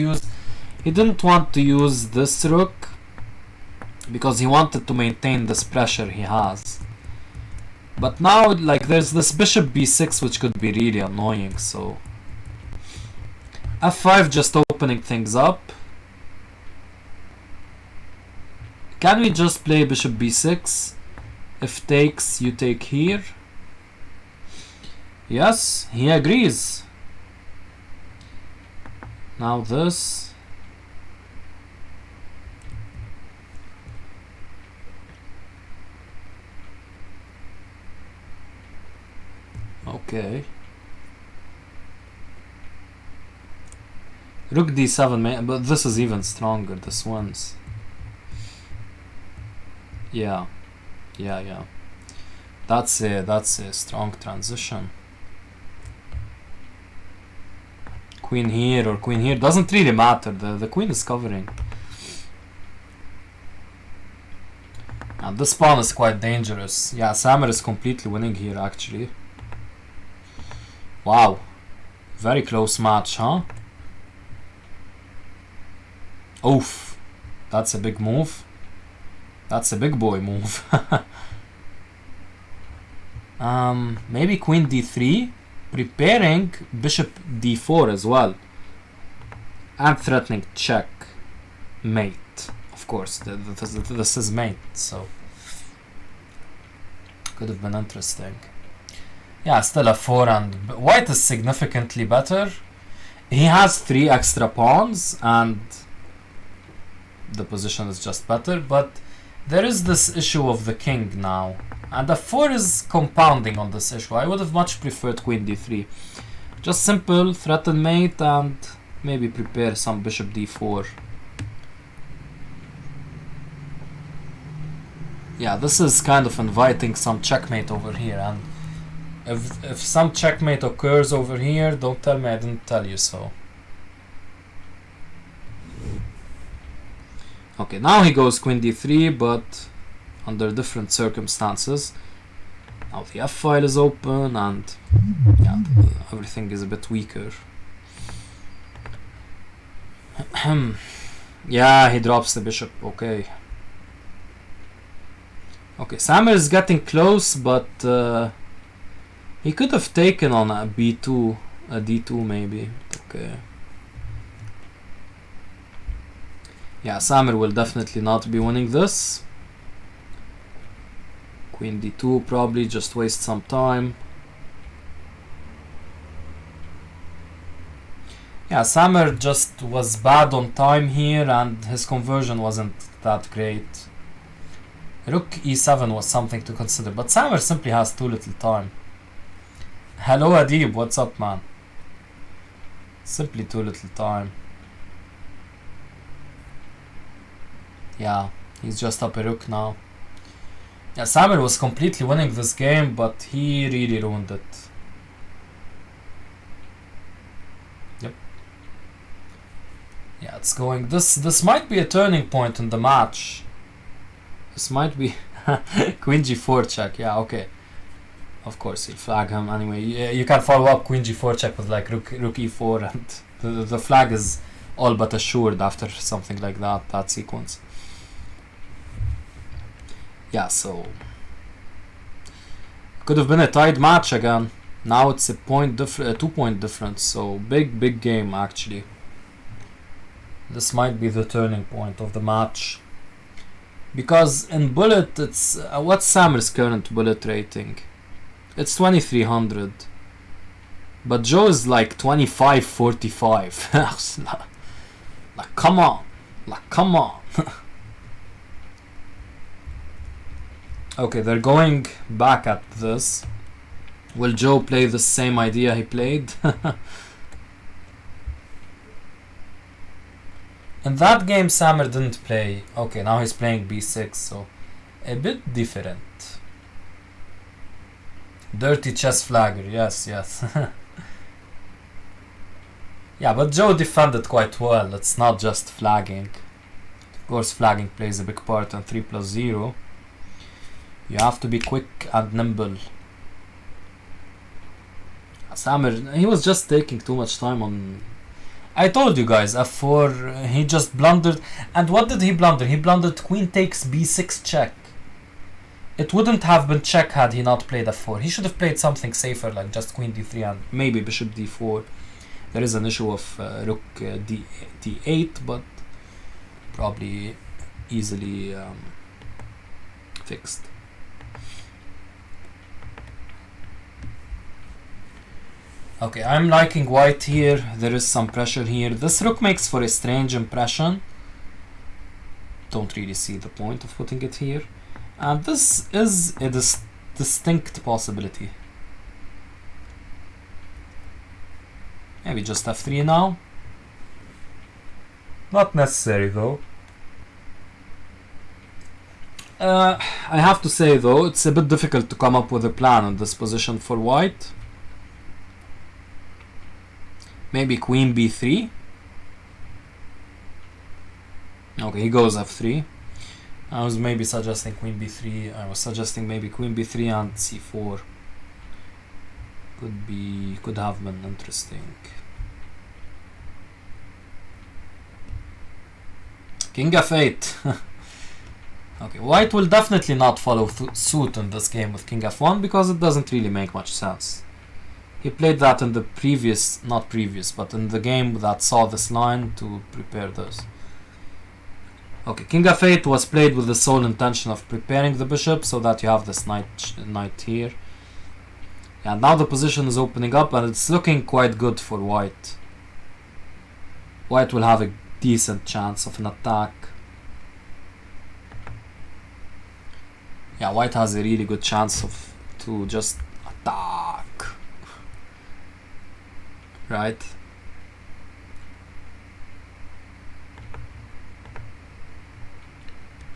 use this rook because he wanted to maintain this pressure he has. But now, like, there's this bishop b6 which could be really annoying, so f5 just opening things up. Can we just play bishop b6? If takes, you take here. Yes, he agrees. Now this. Okay. Rook d7, but this is even stronger, this wins. Yeah, yeah. That's a strong transition. Queen here or queen here doesn't really matter. The queen is covering. And this pawn is quite dangerous. Yeah, Samer is completely winning here actually. Wow. Very close match, huh? Oof. That's a big move. That's a big boy move. Maybe queen d3, preparing bishop d4 as well, and threatening check mate. Of course, this is mate, so could have been interesting. Yeah, still a 4, and white is significantly better. He has 3 extra pawns, and the position is just better, but there is this issue of the king now. And the 4 is compounding on this issue. I would have much preferred queen d3. Just simple, threaten mate, and maybe prepare some bishop d4. Yeah, this is kind of inviting some checkmate over here. And if some checkmate occurs over here, don't tell me I didn't tell you so. Okay, now he goes queen d3, but under different circumstances. Now the f file is open, and yeah, everything is a bit weaker. Yeah, he drops the bishop. Okay. Okay, Samer is getting close, but he could have taken on a b2, a d2 maybe. Okay. Yeah, Samer will definitely not be winning this. Queen d2 probably, just waste some time. Yeah, Samer just was bad on time here, and his conversion wasn't that great. Rook e7 was something to consider, but Samer simply has too little time. Hello Adib, what's up, man? Simply too little time. Yeah, he's just up a rook now. Yeah, Samer was completely winning this game, but he really ruined it. Yep. Yeah, it's going. This might be a turning point in the match. This might be queen g4 check. Yeah, okay. Of course, he'll flag him anyway. You can follow up queen g4 check with like rook e4, and the flag is all but assured after something like that sequence. Yeah, so could have been a tied match again. Now it's a 2-point difference, so big game actually. This might be the turning point of the match, because in Bullet it's what's Samer's current Bullet rating? It's 2300, but Joe is like 2545. Like come on, Okay, they're going back at this. Will Joe play the same idea he played? In that game, Samer didn't play. Okay, now he's playing b6, so a bit different. Dirty chess flagger, yes. Yeah, but Joe defended quite well. It's not just flagging. Of course, flagging plays a big part in 3+0. You have to be quick and nimble. Samer, he was just taking too much time on... I told you guys, f4, he just blundered. And what did he blunder? He blundered queen takes b6 check. It wouldn't have been check had he not played f4. He should have played something safer, like just queen d3 and maybe bishop d4. There is an issue of rook d8, but probably easily fixed. Okay, I'm liking white here. There is some pressure here. This rook makes for a strange impression. Don't really see the point of putting it here. And this is a distinct possibility. Maybe just f3 now. Not necessary though. I have to say though, it's a bit difficult to come up with a plan in this position for white. Maybe queen b3. Okay, he goes f3. I was maybe suggesting queen b3. I was suggesting maybe queen b3 and c4. Could have been interesting. King f8. Okay, white will definitely not follow suit in this game with king f1 because it doesn't really make much sense. He played that in the previous, not previous, but in the game that saw this line to prepare this. Okay, king f8 was played with the sole intention of preparing the bishop so that you have this knight here. And now the position is opening up and it's looking quite good for white. White will have a decent chance of an attack. Yeah, white has a really good chance to just attack. Right?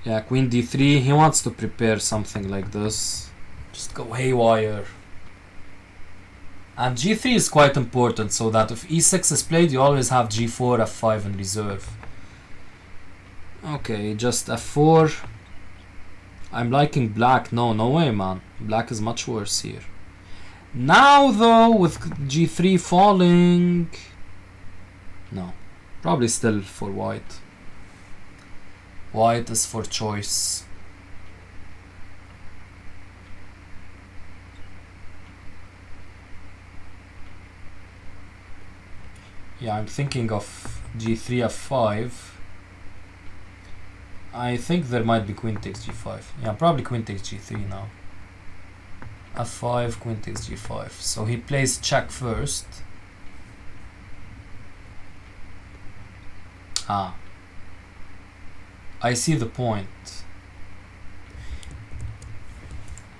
Yeah, queen d3. He wants to prepare something like this. Just go haywire. And g3 is quite important so that if e6 is played, you always have g4, f5 in reserve. Okay, just f4. I'm liking black. No way, man. Black is much worse here. Now, though, with g3 falling... No. Probably still for white. White is for choice. Yeah, I'm thinking of g3, f5. I think there might be queen takes g5. Yeah, probably queen takes g3 now. f5, queen takes g5. So he plays check first. Ah. I see the point.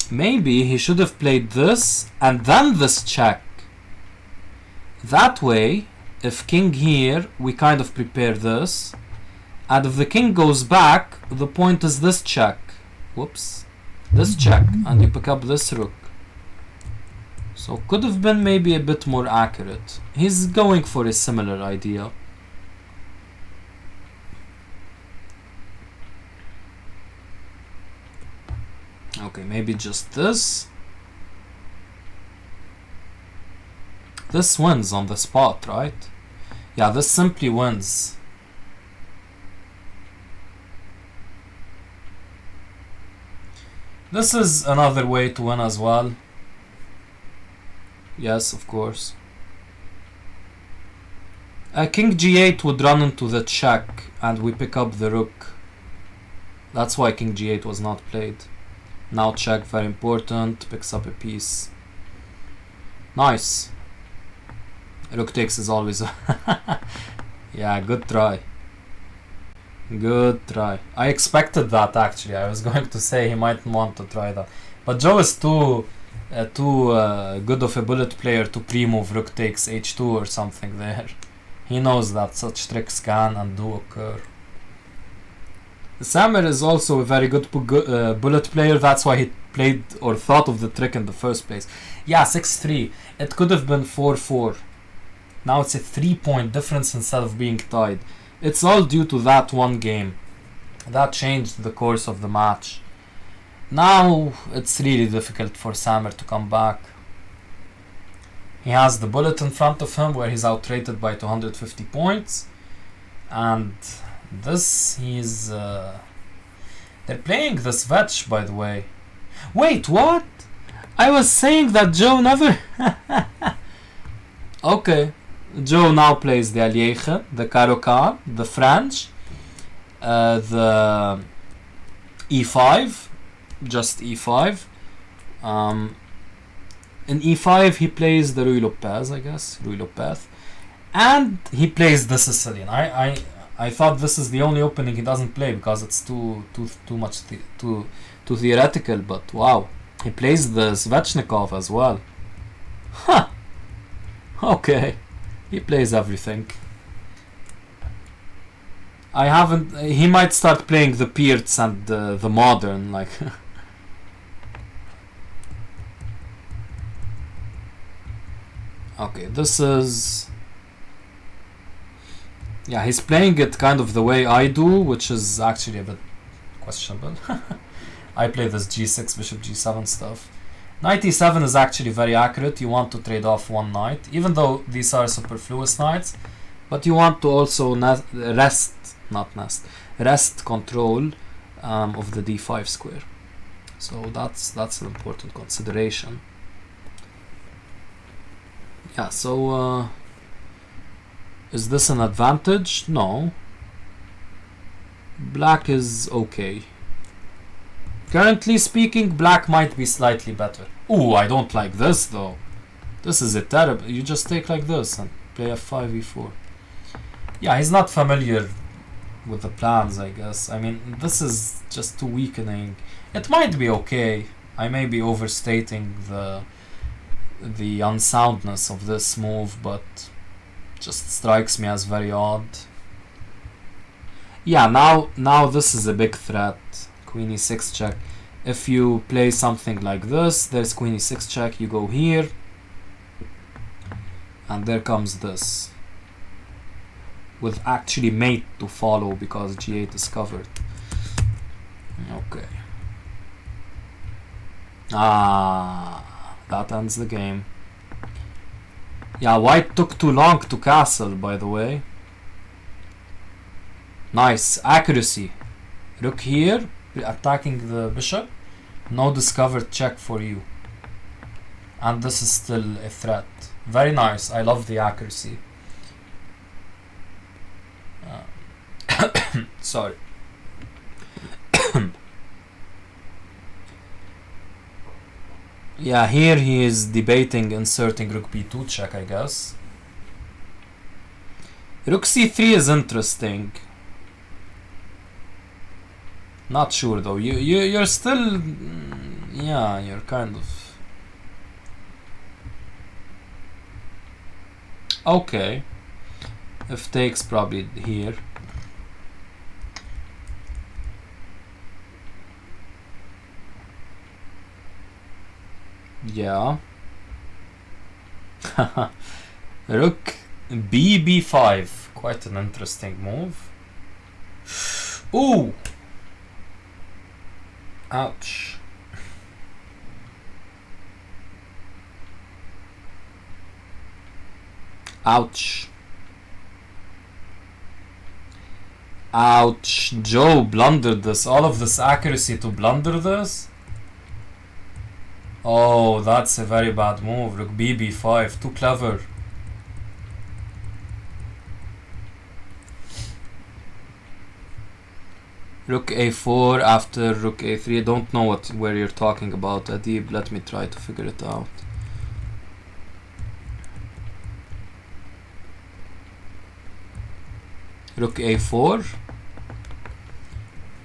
Maybe he should have played this and then this check. That way, if king here, we kind of prepare this. And if the king goes back, the point is this check. Whoops. This check. And you pick up this rook. So could have been maybe a bit more accurate. He's going for a similar idea. Okay, maybe just this. This wins on the spot, right? Yeah, this simply wins. This is another way to win as well. Yes, of course. King g8 would run into the check and we pick up the rook. That's why king g8 was not played. Now check, very important, picks up a piece. Nice. Rook takes is always yeah, good try. Good try. I expected that actually. I was going to say he might want to try that. But Joe is too good of a bullet player to pre-move rook takes h2 or something there. He knows that such tricks can and do occur. Samer is also a very good bullet player. That's why he played or thought of the trick in the first place. Yeah, 6-3. It could have been 4-4. Now it's a 3-point difference instead of being tied. It's all due to that one game. That changed the course of the match. Now it's really difficult for Samer to come back. He has the bullet in front of him where he's outrated by 250 points. And this, he's... they're playing this vetch, by the way. Wait, what? I was saying that Joe never... Okay. Joe now plays the Alliege, the Caro-Kann, the French, the E5, just E5. In E5 he plays the Ruy Lopez, I guess, Ruy Lopez, and he plays the Sicilian. I thought this is the only opening he doesn't play because it's too much too theoretical, but wow, he plays the Svechnikov as well. Huh. Okay. He plays everything. I haven't. He might start playing the Peerts and the Modern, like. Okay, this is. Yeah, he's playing it kind of the way I do, which is actually a bit questionable. I play this g6, bishop g7 stuff. Knight e7 is actually very accurate. You want to trade off one knight, even though these are superfluous knights. But you want to also rest control of the d5 square. So that's an important consideration. Yeah, so is this an advantage? No. Black is okay. Currently speaking, black might be slightly better. Ooh, I don't like this though. This is a terrible. You just take like this and play f5, e4. Yeah, he's not familiar with the plans, I guess. I mean, this is just too weakening. It might be okay. I may be overstating the unsoundness of this move, but just strikes me as very odd. Yeah, now this is a big threat. Queen e6 check. If you play something like this, there's queen e6 check, you go here, and there comes this, with actually mate to follow because g8 is covered. Okay. That ends the game. Yeah, white took too long to castle, by the way. Nice accuracy. Rook here, attacking the bishop. No discovered check for you. And this is still a threat. Very nice. I love the accuracy. Sorry. Yeah, here he is debating inserting rook b2 check, I guess. Rook c3 is interesting. Not sure though. You're still, yeah, you're kind of okay. If takes probably here. Yeah. Rook b5. Quite an interesting move. Ooh. Ouch. Ouch. Ouch. Joe blundered this. All of this accuracy to blunder this? Oh, that's a very bad move. Rook b5. Too clever. Rook a4 after rook a3. I don't know where you're talking about, Adib. Let me try to figure it out. Rook a4.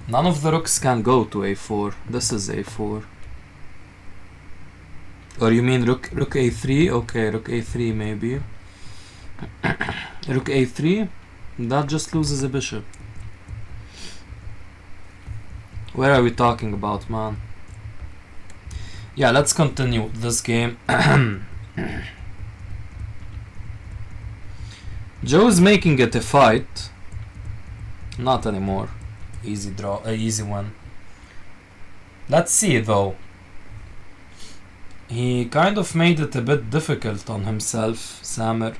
None of the rooks can go to a4. This is a4. Or you mean rook a3? Okay, rook a3 maybe. Rook a3. That just loses a bishop. Where are we talking about, man? Yeah, let's continue this game. Joe's making it a fight. Not anymore. Easy draw, easy one. Let's see though. He kind of made it a bit difficult on himself, Samer.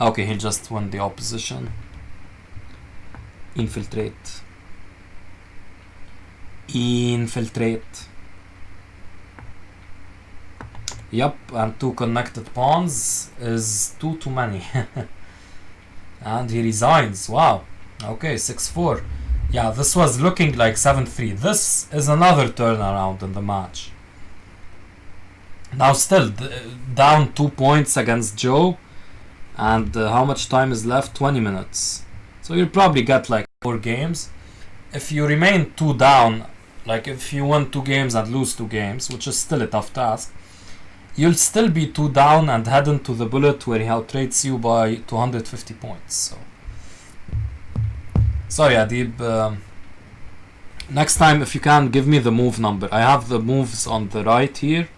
Okay, he'll just win the opposition. Infiltrate. Infiltrate. Yep, and 2 connected pawns is too many. And he resigns. Wow. Okay, 6-4. Yeah, this was looking like 7-3. This is another turnaround in the match. Now still down 2 points against Joe. And how much time is left? 20 minutes. So you'll probably get like 4 games. If you remain 2 down, like if you win 2 games and lose 2 games, which is still a tough task, you'll still be 2 down and head into the bullet where he outrates you by 250 points. So Sorry, Adib. Next time, if you can, give me the move number. I have the moves on the right here.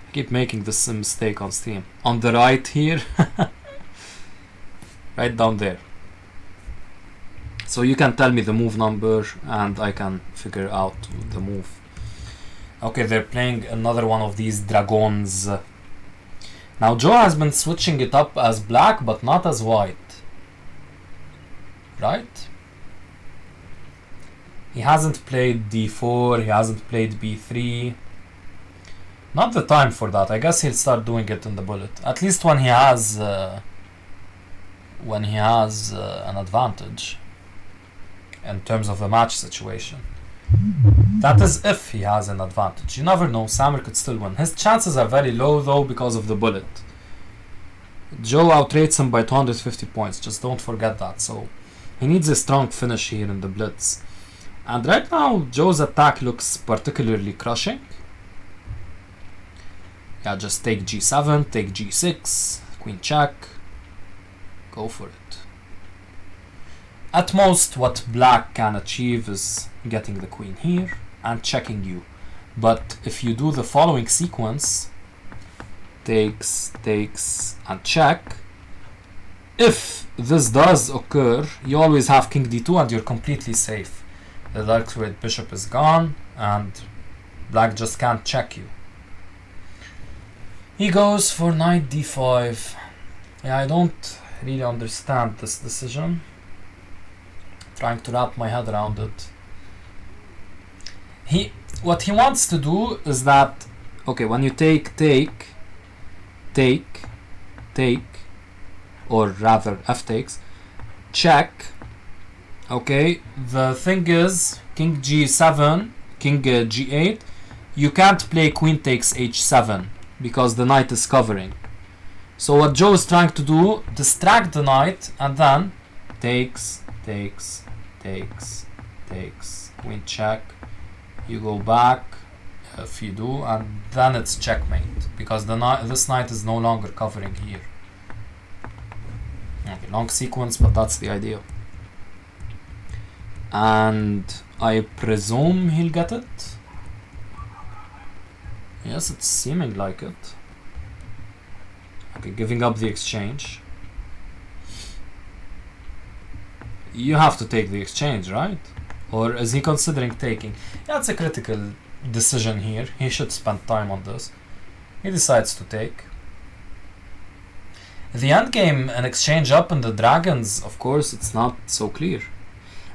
I keep making this mistake on Steam. On the right here. Right down there. So you can tell me the move number and I can figure out the move. Okay, they're playing another one of these dragons. Now Joe has been switching it up as black but not as white. Right? He hasn't played d4, he hasn't played b3. Not the time for that. I guess he'll start doing it in the bullet. At least when he has an advantage in terms of the match situation. That is if he has an advantage. You never know, Samer could still win. His chances are very low though because of the bullet. Joe outrates him by 250 points, just don't forget that. So he needs a strong finish here in the blitz. And right now Joe's attack looks particularly crushing. Yeah, just take g7, take g6, queen check, go for it. At most, what black can achieve is getting the queen here and checking you. But if you do the following sequence, takes, takes, and check, if this does occur, you always have king d2 and you're completely safe. The dark squared bishop is gone and black just can't check you. He goes for knight d5. Yeah, I don't really understand this decision. Trying to wrap my head around it. What he wants to do is that, okay, when you take, or rather f takes, check, okay, the thing is, king g7, king g8, you can't play queen takes h7 because the knight is covering. So what Joe is trying to do, distract the knight and then takes, queen check, you go back if you do, and then it's checkmate because this knight is no longer covering here. Okay, long sequence, but that's the idea. And I presume he'll get it. Yes, it's seeming like it. Okay, giving up the exchange. You have to take the exchange, right? Or is he considering taking? Yeah, it's a critical decision here. He should spend time on this. He decides to take. The endgame, an exchange up in the dragons, of course, it's not so clear.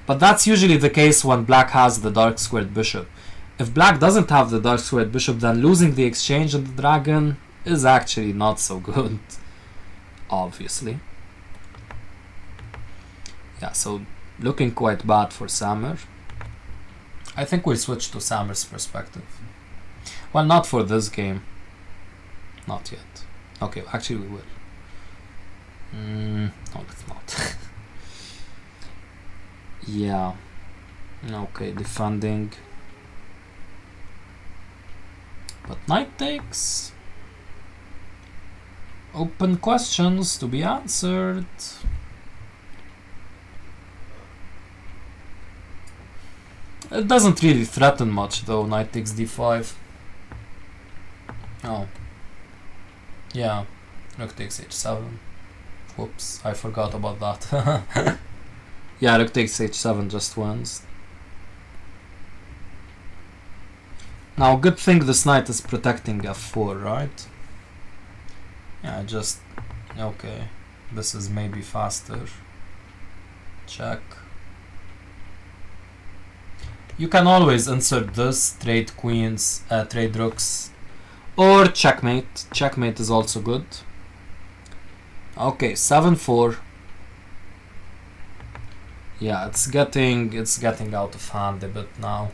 But that's usually the case when black has the dark squared bishop. If black doesn't have the dark squared bishop, then losing the exchange in the dragon is actually not so good. Obviously. Yeah, so looking quite bad for Samer. I think we'll switch to Samer's perspective. Well, not for this game. Not yet. Okay, actually we will. No, let's not. Yeah. Okay, defending. But knight takes. Open questions to be answered. It doesn't really threaten much though, knight takes d5. Oh. Yeah, rook takes h7. Whoops, I forgot about that. Yeah, rook takes h7 just wins. Now, good thing this knight is protecting f4, right? Yeah, just... okay, this is maybe faster. Check. You can always insert this, trade queens, trade rooks, or checkmate. Checkmate is also good. Okay, 7-4. Yeah, it's getting out of hand a bit now.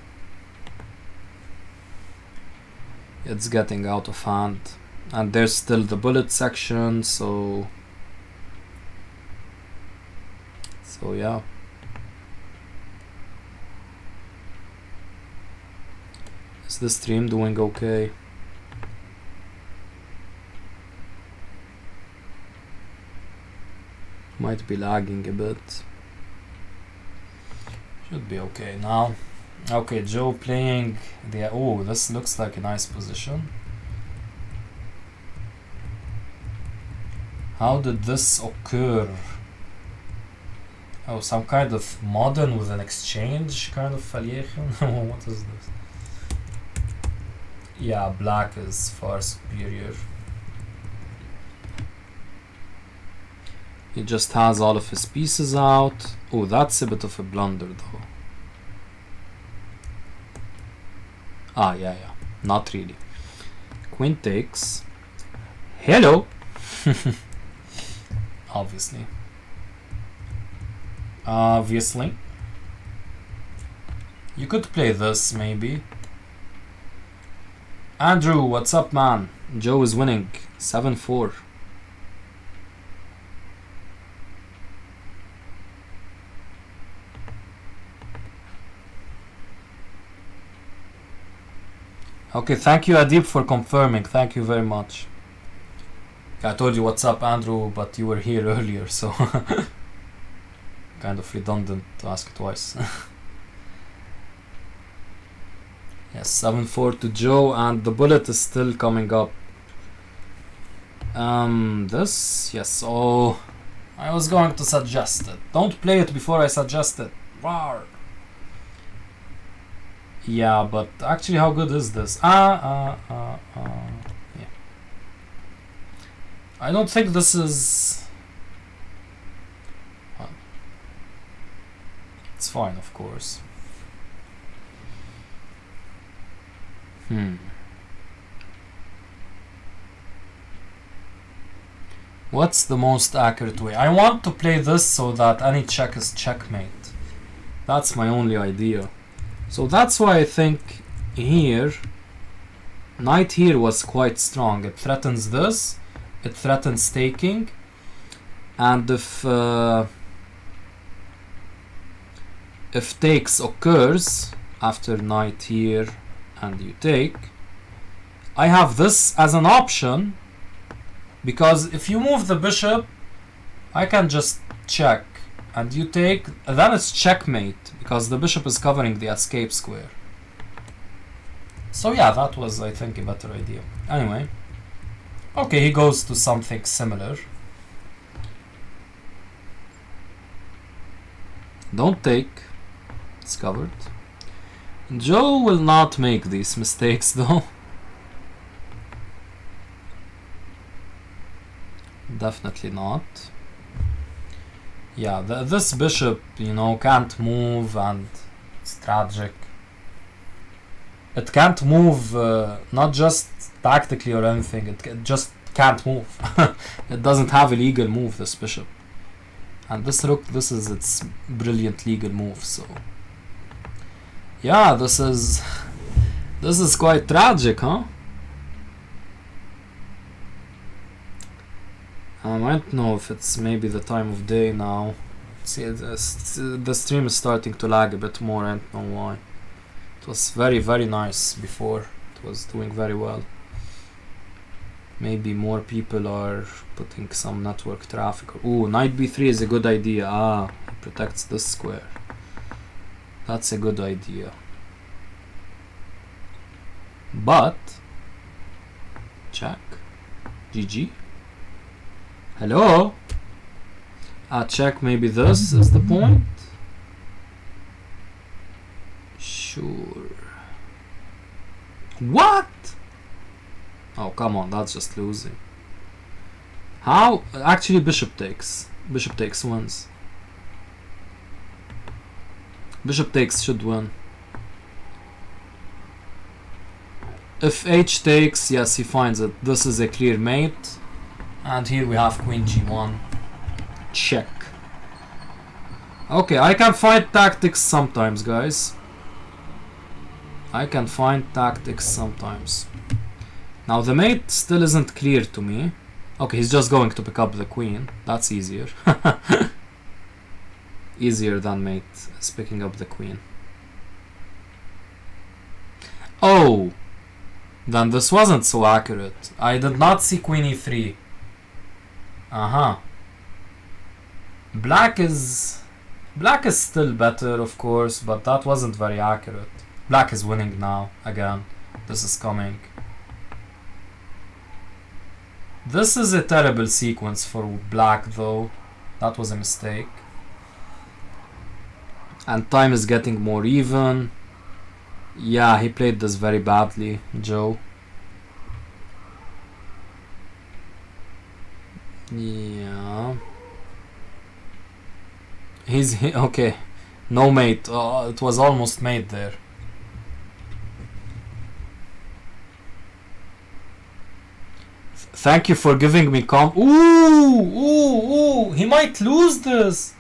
It's getting out of hand, and there's still the bullet section, so yeah. Is the stream doing okay? Might be lagging a bit. Should be okay now. Okay, Joe playing the... Oh, this looks like a nice position. How did this occur? Oh, some kind of modern with an exchange kind of affiliation? What is this? Yeah, black is far superior. He just has all of his pieces out. Oh, that's a bit of a blunder though. Ah, yeah. Not really. Queen takes. Hello! Obviously. You could play this, maybe. Andrew, what's up, man? Joe is winning. 7-4. Okay, thank you, Adib, for confirming. Thank you very much. I told you what's up, Andrew, but you were here earlier, so kind of redundant to ask twice. Yes, 7-4 to Joe, and the bullet is still coming up. This, yes. Oh, I was going to suggest it. Don't play it before I suggest it. Rawr. Yeah, but actually, how good is this? Yeah. I don't think this is... It's fine, of course. What's the most accurate way? I want to play this so that any check is checkmate. That's my only idea. So that's why I think here, knight here was quite strong. It threatens this. It threatens taking. And if takes occurs after knight here and you take, I have this as an option, because if you move the bishop, I can just check and you take, then it's checkmate because the bishop is covering the escape square. So yeah, that was, I think, a better idea. Anyway, okay, he goes to something similar. Don't take, it's covered. Joe will not make these mistakes though. Definitely not. Yeah, this bishop, you know, can't move, and it's tragic. It can't move, not just tactically or anything, it just can't move. It doesn't have a legal move, this bishop. And this rook, this is its brilliant legal move, so... Yeah, this is quite tragic, huh? I don't know if it's maybe the time of day now. See, the stream is starting to lag a bit more, I don't know why. It was very, very nice before. It was doing very well. Maybe more people are putting some network traffic. Ooh, knight b3 is a good idea. Ah, it protects this square. That's a good idea. But check. GG. Hello? Check, maybe this is the point? Sure. What? Oh, come on, that's just losing. How? Actually, bishop takes. Bishop takes wins. Bishop takes should win. If h takes, yes, he finds it. This is a clear mate. And here we have queen g1. Check. Okay, I can find tactics sometimes, guys. I can find tactics sometimes. Now the mate still isn't clear to me. Okay, he's just going to pick up the queen. That's easier. Easier than mate is picking up the queen. Oh! Then this wasn't so accurate. I did not see queen e3. Black is... Black is still better, of course, but that wasn't very accurate. Black is winning now, again. This is coming. This is a terrible sequence for black, though. That was a mistake. And time is getting more even. Yeah, he played this very badly, Joe. Yeah. Okay. No mate. It was almost mate there. Thank you for giving me Ooh! He might lose this!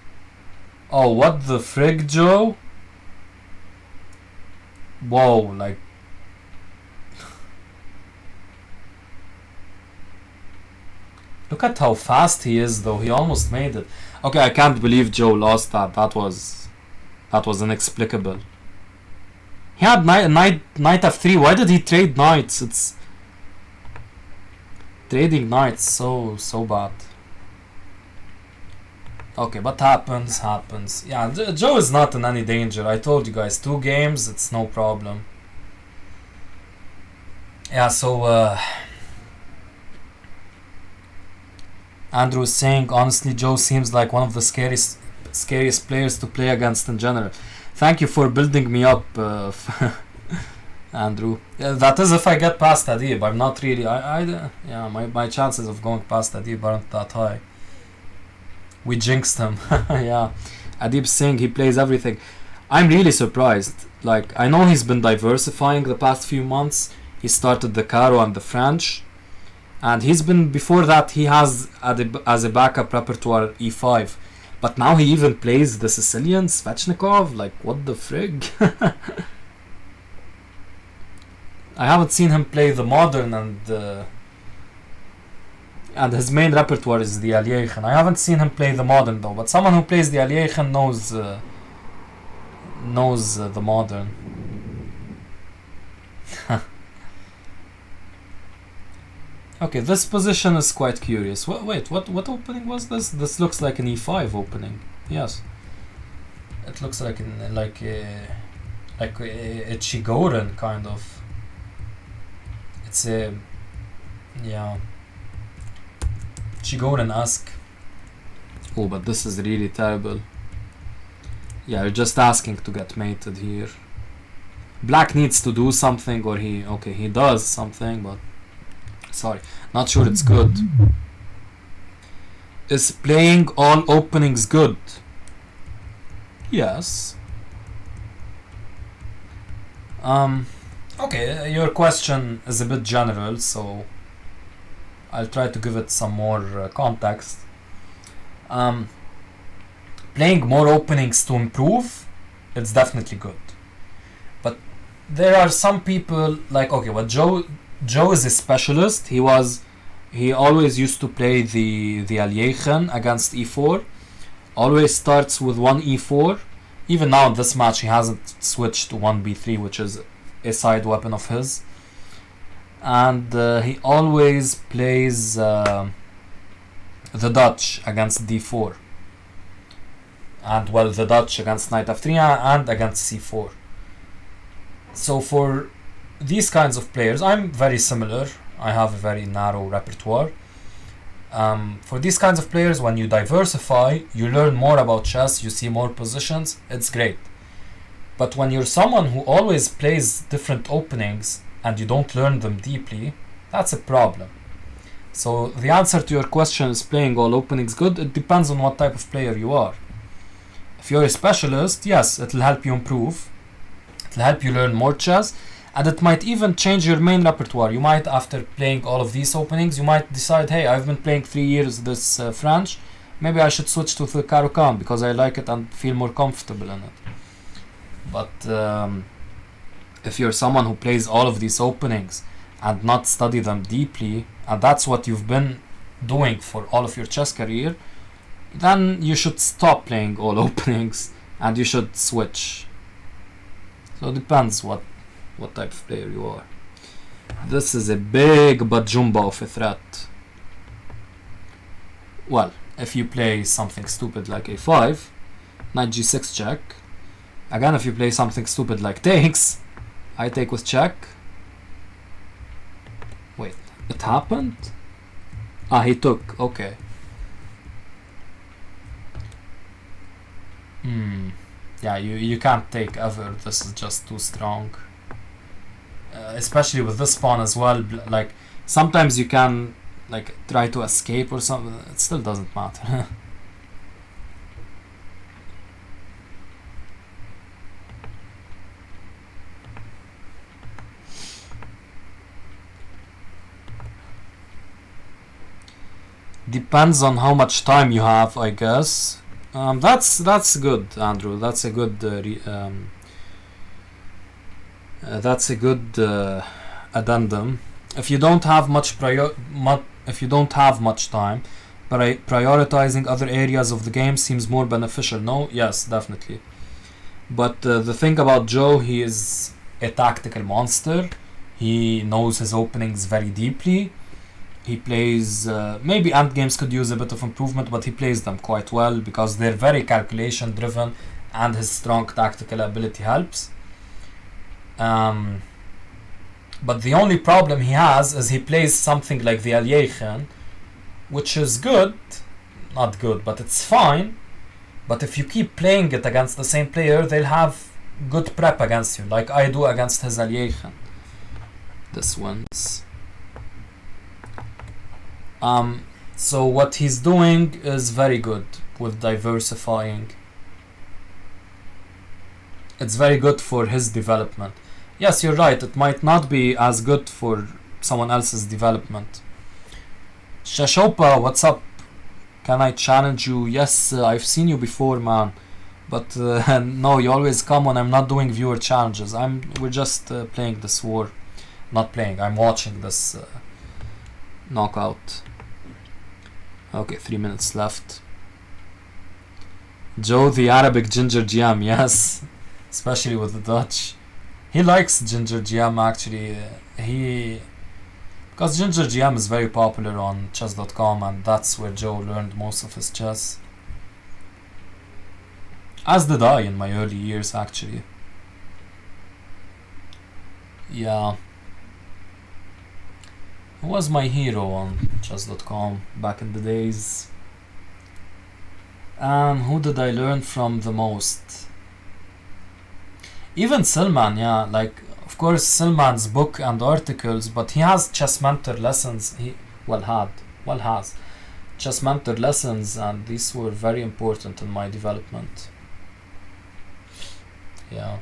Oh, what the frick, Joe? Whoa, like... Look at how fast he is, though. He almost made it. Okay, I can't believe Joe lost that. That was inexplicable. He had knight f3. Why did he trade knights? It's... Trading knights, so bad. Okay, but happens. Yeah, Joe is not in any danger. I told you guys, 2 games, it's no problem. Yeah, so Andrew is saying, honestly, Joe seems like one of the scariest players to play against in general. Thank you for building me up, Andrew. Yeah, that is if I get past Adib. I'm not really... yeah, my chances of going past Adib aren't that high. We jinxed him. Yeah. Adib Singh, he plays everything. I'm really surprised. Like, I know he's been diversifying the past few months. He started the Caro and the French. And he's been... Before that, he has, as a backup repertoire, E5. But now he even plays the Sicilian, Svechnikov. Like, what the frig? I haven't seen him play the modern and his main repertoire is the Aliechen. I haven't seen him play the modern though, but someone who plays the Aliechen knows the modern. Okay, this position is quite curious. Wait, what opening was this? This looks like an E5 opening. Yes, it looks like a Chigoren kind of. It's a, yeah, Chigoren-esque. Oh, but this is really terrible. Yeah, you're just asking to get mated here. Black needs to do something, or he does something, but sorry, not sure it's good. Is playing all openings good? Yes. Okay, your question is a bit general, so I'll try to give it some more context. Playing more openings to improve, it's definitely good. But there are some people like, okay, what Joe is a specialist. He always used to play the Aliechen against e4. Always starts with 1 e4. Even now in this match he hasn't switched to 1 b3, which is a side weapon of his. And he always plays the Dutch against d4. And well, the Dutch against knight f3 and against c4. So for these kinds of players, I'm very similar. I have a very narrow repertoire. For these kinds of players, when you diversify, you learn more about chess, you see more positions, it's great. But when you're someone who always plays different openings and you don't learn them deeply, that's a problem. So the answer to your question is playing all openings good. It depends on what type of player you are. If you're a specialist, yes, it'll help you improve. It'll help you learn more chess. And it might even change your main repertoire. You might, after playing all of these openings, you might decide, hey, I've been playing 3 years this French. Maybe I should switch to the Caro-Kann because I like it and feel more comfortable in it. But if you're someone who plays all of these openings and not study them deeply, and that's what you've been doing for all of your chess career, then you should stop playing all openings and you should switch. So it depends what type of player you are. This is a big bajumba of a threat. Well, if you play something stupid like a5, Knight g6 check. Again, if you play something stupid like takes, I take with check. Wait, it happened? Ah, he took, okay. Yeah, you can't take ever, this is just too strong. Especially with this pawn as well, like, sometimes you can, like, try to escape or something, it still doesn't matter. Depends on how much time you have, I guess. That's good, Andrew. That's a good addendum. If you don't have much time, prioritizing other areas of the game seems more beneficial. No, yes, definitely. But the thing about Joe, he is a tactical monster. He knows his openings very deeply. He plays, maybe end games could use a bit of improvement, but he plays them quite well because they're very calculation driven and his strong tactical ability helps. But the only problem he has is he plays something like the Aliechen, which is good, not good, but it's fine. But if you keep playing it against the same player, they'll have good prep against you, like I do against his Aliechen. This one's. So what he's doing is very good with diversifying. It's very good for his development. Yes, you're right, it might not be as good for someone else's development. Shashopa, what's up? Can I challenge you? Yes, I've seen you before, man. But no, you always come when I'm not doing viewer challenges. We're just playing this war. Not playing, I'm watching this knockout. Okay, 3 minutes left. Joe the Arabic ginger jam, yes. Especially with the Dutch. He likes ginger jam actually. Because ginger jam is very popular on chess.com and that's where Joe learned most of his chess. As did I in my early years actually. Yeah. Who was my hero on chess.com back in the days? Who did I learn from the most? Even Silman, yeah, like, of course Silman's book and articles, but he has chess mentor lessons, has chess mentor lessons, and these were very important in my development. Yeah,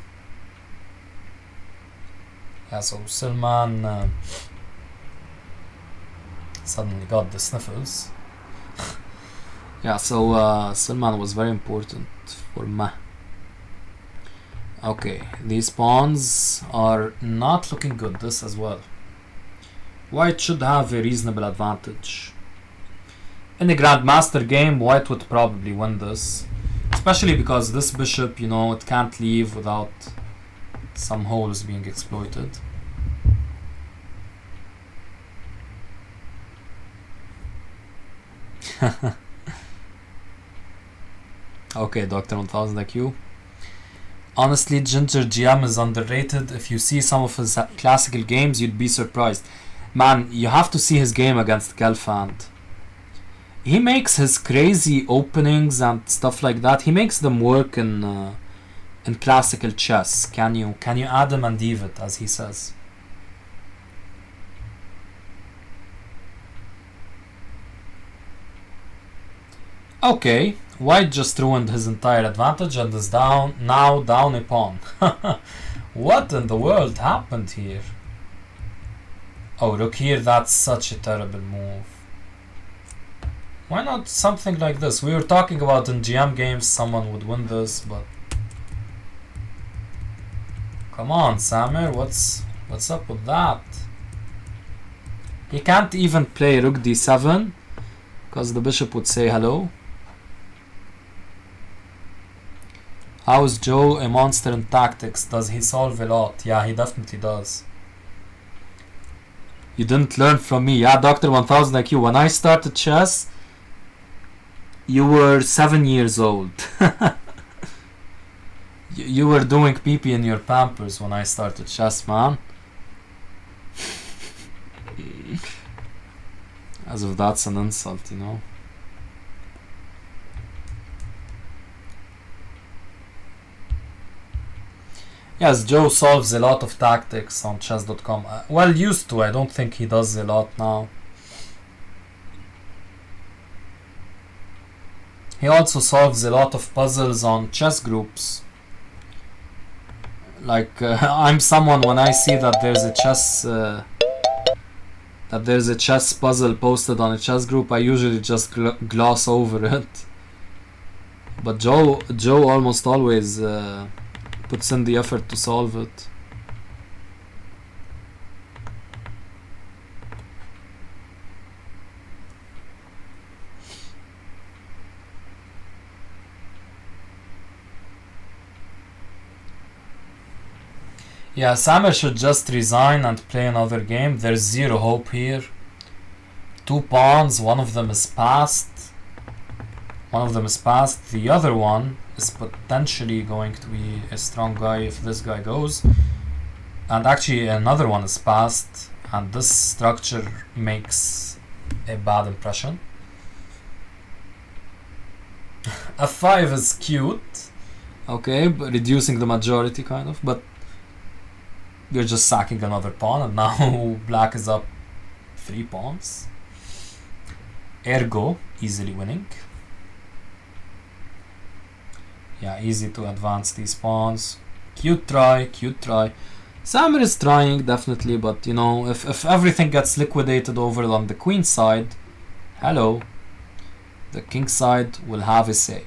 so Silman suddenly got the sniffles. Yeah, so Silman was very important for me. Okay, these pawns are not looking good, this as well. White should have a reasonable advantage. In a Grandmaster game, White would probably win this. Especially because this bishop, it can't leave without some holes being exploited. Okay, Dr. 1000 IQ. Honestly, Ginger GM is underrated. If you see some of his classical games, you'd be surprised. Man, you have to see his game against Gelfand. He makes his crazy openings and stuff like that. He makes them work in classical chess. Can you Adam and Eve it, as he says? Okay, White just ruined his entire advantage and is now down a pawn. What in the world happened here? Oh, look here, that's such a terrible move. Why not something like this? We were talking about in GM games someone would win this, but... Come on, Samer, what's up with that? He can't even play Rook d7, because the bishop would say hello. How is Joe a monster in tactics? Does he solve a lot? Yeah, he definitely does. You didn't learn from me. Yeah, Dr. 1000 IQ. When I started chess, you were 7 years old. You were doing pee-pee in your Pampers when I started chess, man. As if that's an insult, you know. Yes, Joe solves a lot of tactics on chess.com. Well, used to. I don't think he does a lot now. He also solves a lot of puzzles on chess groups. Like, I'm someone, when I see that there's a chess puzzle posted on a chess group, I usually just gloss over it. But Joe almost always puts in the effort to solve it. Yeah, Samer should just resign and play another game. There's zero hope here. 2 pawns, one of them is passed. The other one is potentially going to be a strong guy if this guy goes. And actually another one is passed, and this structure makes a bad impression. F5 is cute. Okay, but reducing the majority kind of, but you're just sacking another pawn, and now black is up 3 pawns. Ergo, easily winning. Yeah, easy to advance these pawns. Cute try. Samer is trying, definitely, but you know, if everything gets liquidated over on the queen side, hello, the king side will have a say.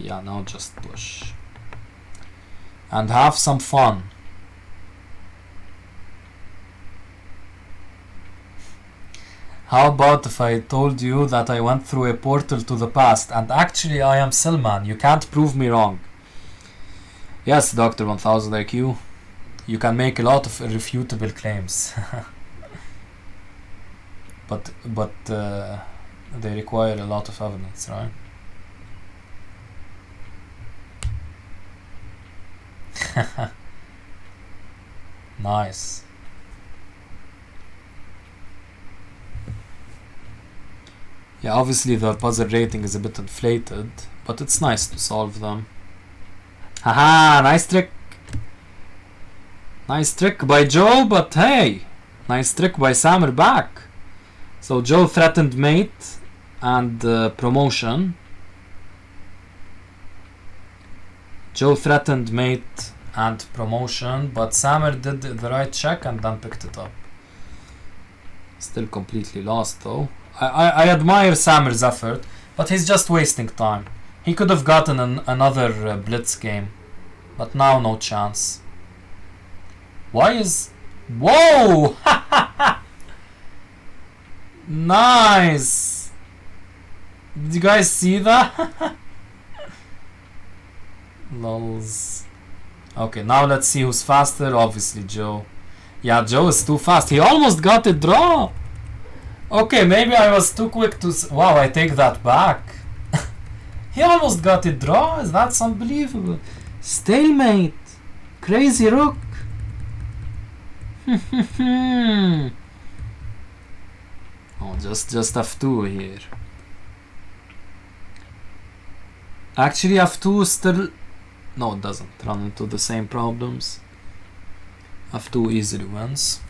Yeah, now just push. And have some fun. How about if I told you that I went through a portal to the past, and actually I am Silman, you can't prove me wrong. Yes, Dr. 1000 IQ, you can make a lot of irrefutable claims. but they require a lot of evidence, right? Nice. Yeah, obviously the puzzle rating is a bit inflated, but it's nice to solve them. Haha, nice trick. Nice trick by Joe, but hey, nice trick by Samer back. So Joe threatened mate and promotion. Joe threatened mate and promotion, but Samer did the right check and then picked it up. Still completely lost though. I admire Samer's effort, but he's just wasting time. He could have gotten another blitz game, but now no chance. Why is... Whoa! Nice! Did you guys see that? Lols. Okay, now let's see who's faster. Obviously Joe. Yeah, Joe is too fast. He almost got a draw. Okay, maybe I was too quick to... Wow, I take that back. He almost got a draw. That's unbelievable. Stalemate. Crazy rook. Oh, just F2 here. Actually, F2 still... No, it doesn't run into the same problems. F2 easily wins.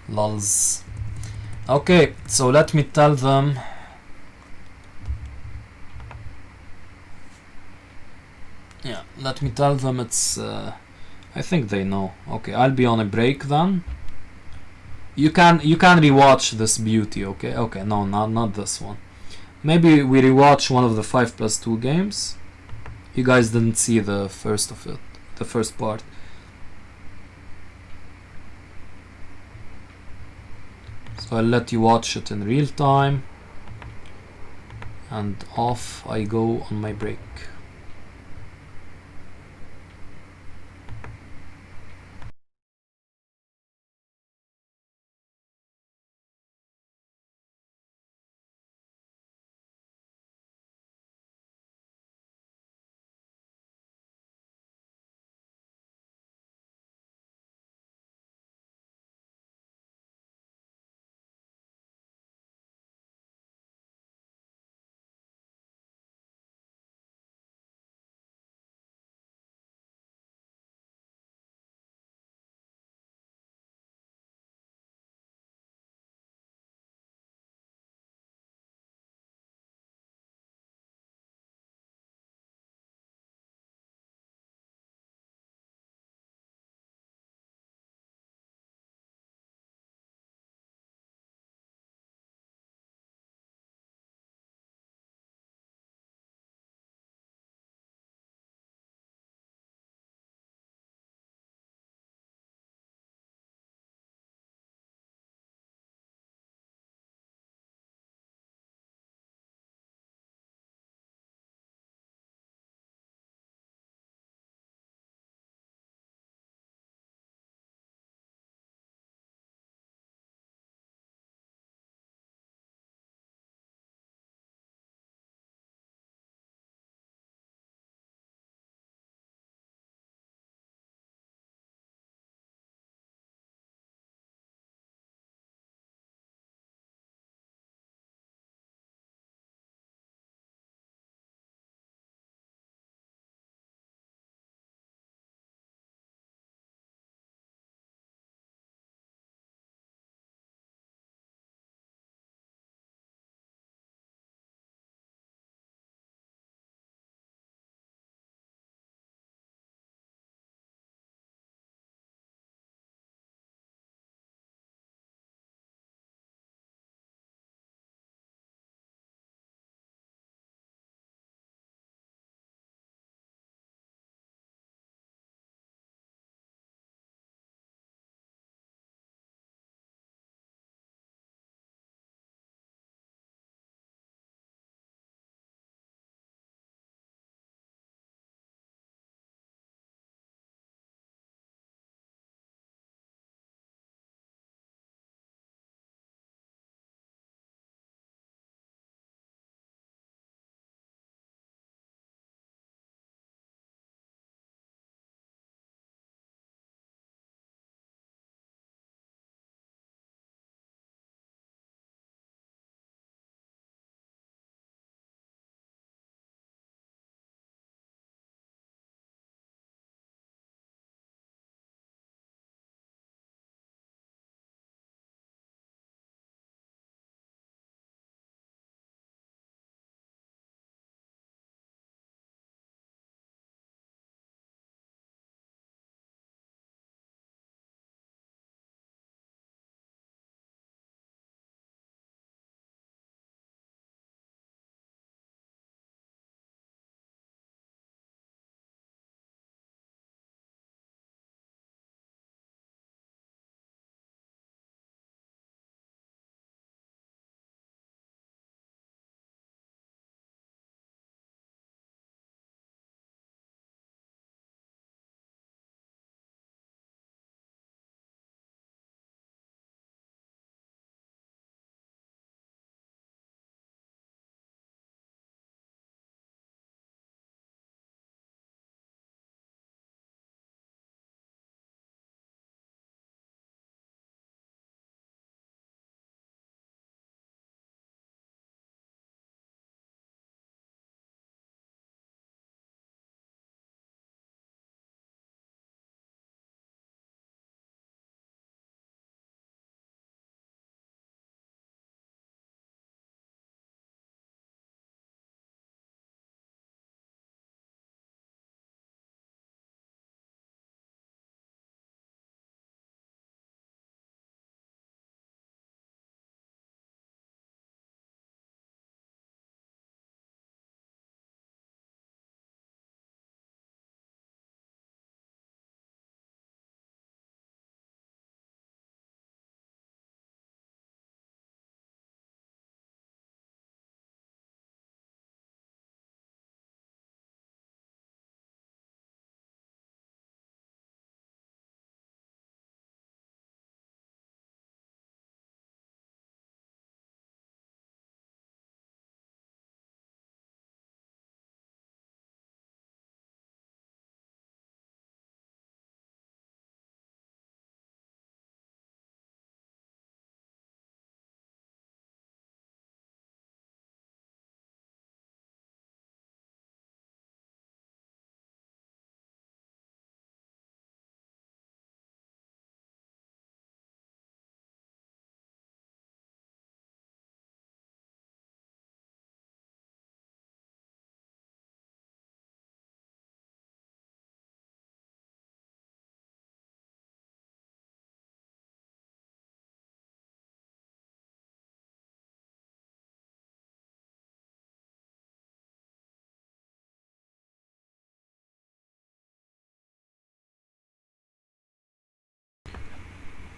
Lols. Okay, so let me tell them. Yeah, let me tell them it's... I think they know. Okay, I'll be on a break then. You can rewatch this beauty, okay? Okay, no, not this one. Maybe we rewatch one of the 5+2 games. You guys didn't see the first of it, the first part. So I'll let you watch it in real time. And off I go on my break.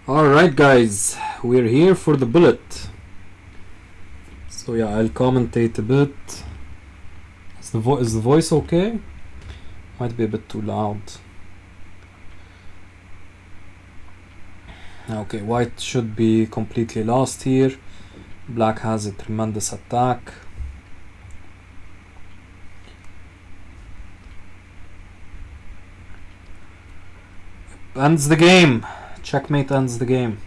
Alright guys, we're here for the bullet. So yeah, I'll commentate a bit. Is the voice okay? Might be a bit too loud. Okay, white should be completely lost here. Black has a tremendous attack. Ends the game. Checkmate ends the game.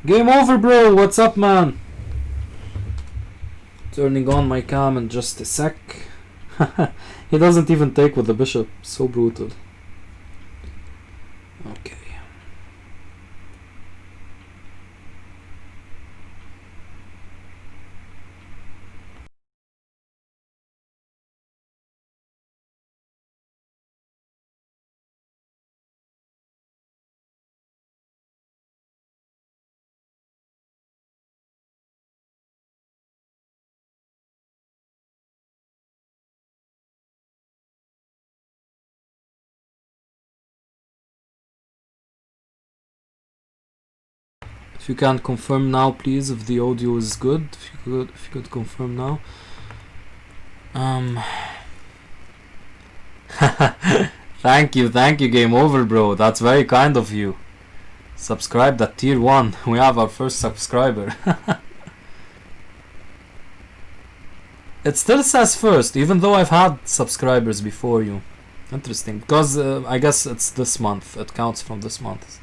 Game over, bro. What's up, man? Turning on my cam in just a sec. He doesn't even take with the bishop. So brutal. Okay. If you can confirm now, please, if the audio is good. If you could confirm now. Thank you, game over, bro. That's very kind of you. Subscribed at tier 1. We have our first subscriber. It still says first, even though I've had subscribers before you. Interesting, because I guess it's this month. It counts from this month.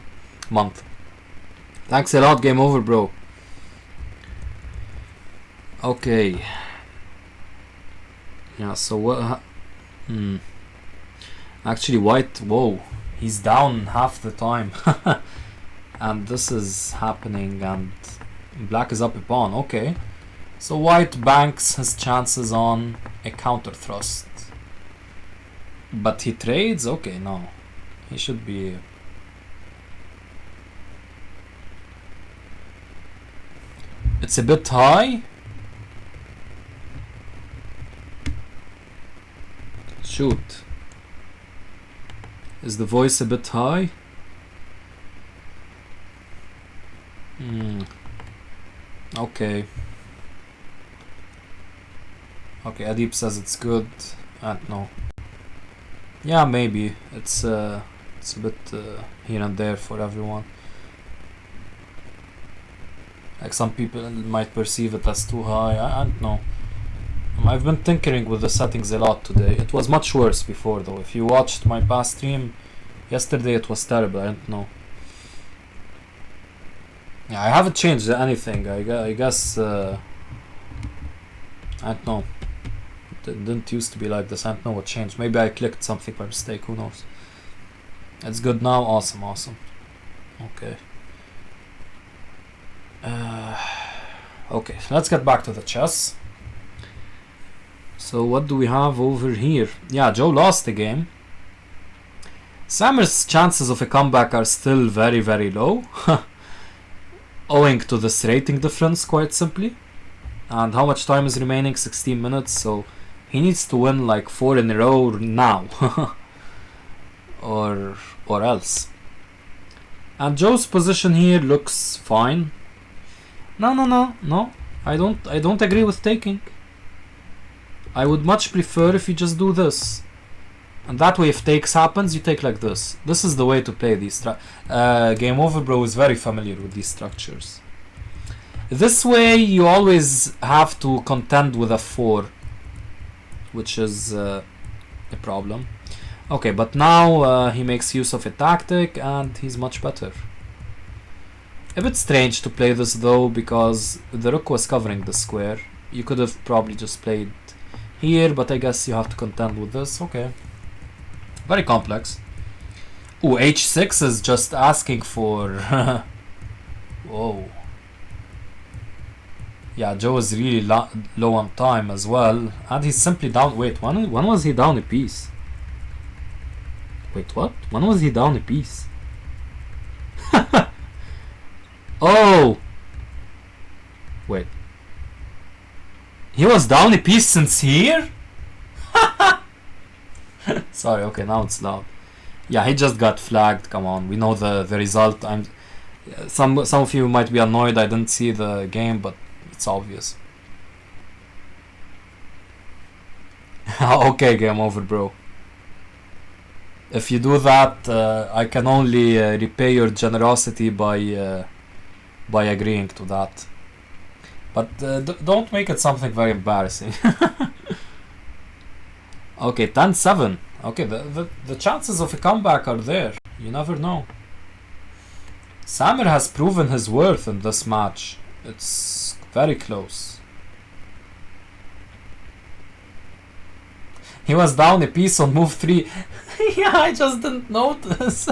Thanks a lot, game over, bro. Okay. Yeah, so what? Actually, white, whoa, he's down half the time. And this is happening, and black is up a pawn. Okay. So white banks his chances on a counter thrust. But he trades? Okay, no. He should be... It's a bit high. Shoot. Is the voice a bit high? Okay. Okay, Adib says it's good. No. Yeah, maybe. It's a bit here and there for everyone. Like some people might perceive it as too high. I don't know. I've been tinkering with the settings a lot today. It was much worse before though. If you watched my past stream yesterday, it was terrible. I don't know. Yeah, I haven't changed anything. I guess I don't know. It didn't used to be like this. I don't know what changed. Maybe I clicked something by mistake. Who knows? It's good now. Awesome. Okay. Okay, let's get back to the chess. So what do we have over here? Yeah, Joe lost the game. Samer's chances of a comeback are still very, very low. Owing to this rating difference, quite simply. And how much time is remaining? 16 minutes, so he needs to win like 4 in a row now. or else. And Joe's position here looks fine. No. I don't agree with taking. I would much prefer if you just do this. And that way if takes happens, you take like this. This is the way to play these Game Over Bro is very familiar with these structures. This way you always have to contend with a 4, which is a problem. Okay, but now he makes use of a tactic and he's much better. A bit strange to play this though, because the rook was covering the square. You could have probably just played here, but I guess you have to contend with this. Okay. Very complex. Ooh, h6 is just asking for... Whoa. Yeah, Joe is really low on time as well. And he's simply down... Wait, when was he down a piece? Wait, what? When was he down a piece? Oh! Wait. He was down a piece since here? Sorry, okay, now it's loud. Yeah, he just got flagged. Come on, we know the result. Some of you might be annoyed I didn't see the game, but it's obvious. Okay, game over, bro. If you do that, I can only repay your generosity by agreeing to that. But don't make it something very embarrassing. Okay, 10-7. Okay, the chances of a comeback are there. You never know. Samer has proven his worth in this match. It's very close. He was down a piece on move 3. Yeah, I just didn't notice.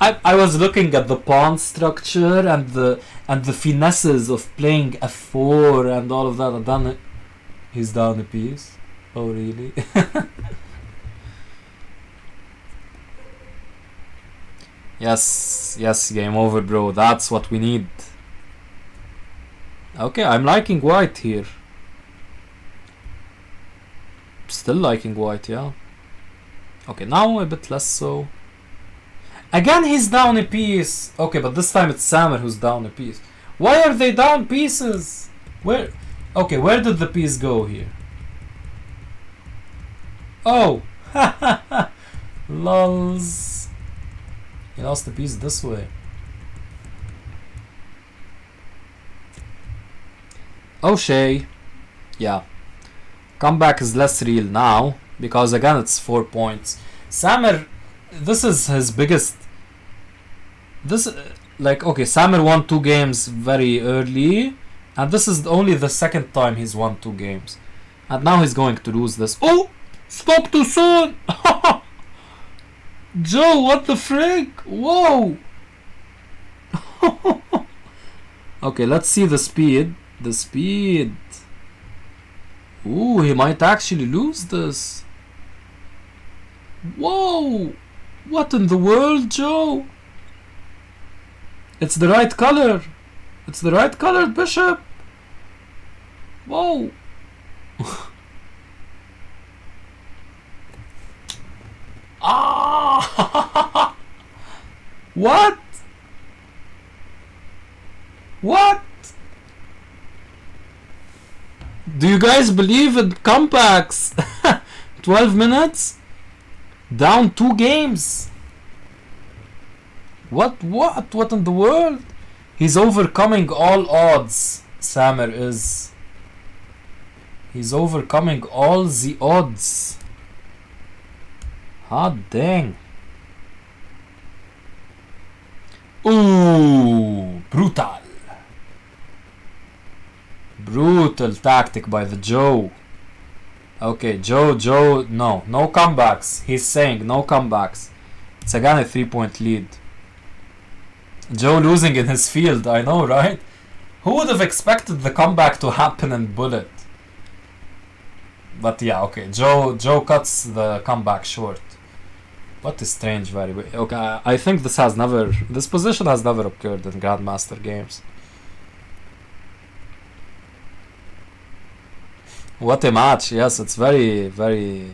I was looking at the pawn structure and the finesses of playing f4 and all of that, and then he's down a piece. Oh really? Yes, game over, bro. That's what we need. Okay, I'm liking white here. Still liking white, yeah. Okay, now a bit less so. Again, he's down a piece. Okay, but this time it's Samer who's down a piece. Why are they down pieces? Where? Okay, where did the piece go here? Oh! Lols. He lost the piece this way. O'Shea. Yeah. Comeback is less real now, because again it's 4 points. Samer, this is his biggest... okay, Samer won 2 games very early, and this is only the second time he's won 2 games. And now he's going to lose this. Oh! Stop too soon! Joe, what the frick? Whoa! Okay, let's see the speed. The speed. Ooh, he might actually lose this. Whoa! What in the world, Joe? It's the right color. It's the right colored bishop. Whoa! Ah! What? What? Do you guys believe in comebacks? 12 minutes? Down 2 games? What in the world? He's overcoming all odds. Samer is. He's overcoming all the odds. Hot dang. Ooh, brutal. Brutal tactic by the Joe. Okay, Joe, no comebacks. He's saying no comebacks. It's again a 3-point lead. Joe losing in his field, I know, right? Who would have expected the comeback to happen in Bullet? But yeah, okay, Joe cuts the comeback short. What a strange variable. Okay, I think this position has never occurred in Grandmaster games. What a match, yes, it's very, very...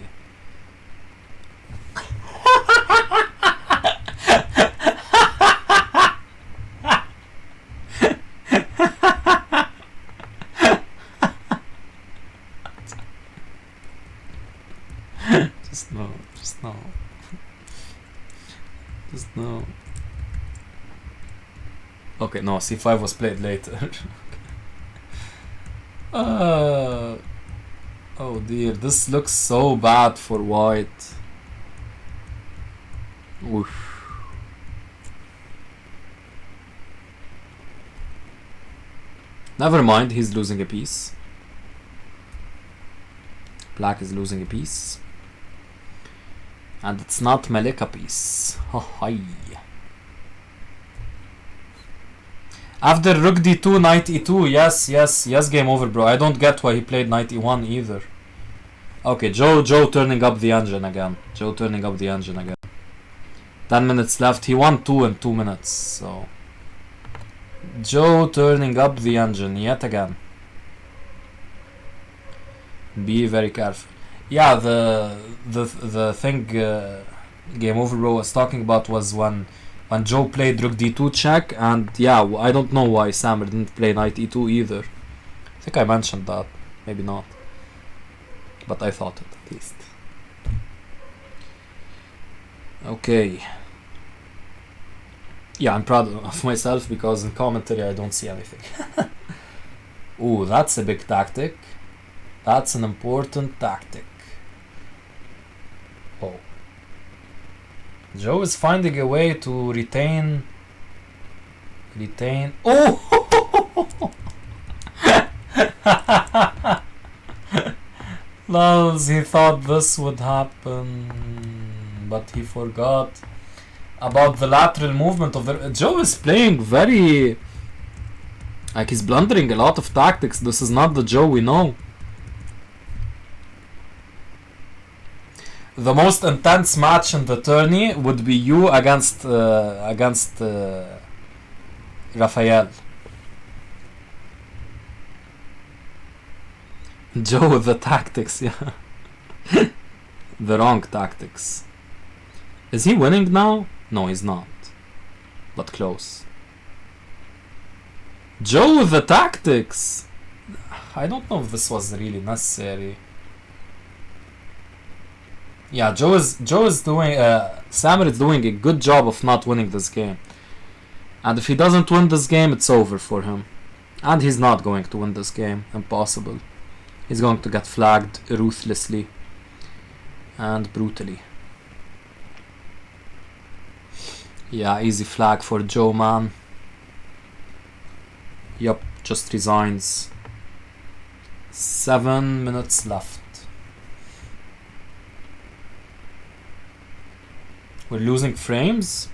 Just no. Just no. Okay, no, c5 was played later. Oh dear, this looks so bad for white. Oof. Never mind, he's losing a piece. Black is losing a piece. And it's not Malika piece. Oh, hi. After Rook d2, Knight e2. Yes, game over, bro. I don't get why he played Knight e1 either. Okay, Joe turning up the engine again. 10 minutes left. He won 2 in 2 minutes, so... Joe turning up the engine yet again. Be very careful. Yeah, the thing game over bro was talking about was when Joe played rook d2 check, and yeah, I don't know why Samer didn't play knight e2 either. I think I mentioned that, maybe not, but I thought it at least. Okay. Yeah, I'm proud of myself because in commentary I don't see anything. Ooh, that's a big tactic. That's an important tactic. Oh. Joe is finding a way to retain. Oh! Loves, he thought this would happen, but he forgot about the lateral movement of the. Joe is playing very. Like, he's blundering a lot of tactics. This is not the Joe we know. The most intense match in the tourney would be you against Rafael. Joe with the tactics, yeah. The wrong tactics. Is he winning now? No, he's not. But close. Joe with the tactics! I don't know if this was really necessary. Yeah, Joe is doing. Samer is doing a good job of not winning this game, and if he doesn't win this game, it's over for him. And he's not going to win this game. Impossible. He's going to get flagged ruthlessly and brutally. Yeah, easy flag for Joe, man. Yup, just resigns. 7 minutes left. We're losing frames.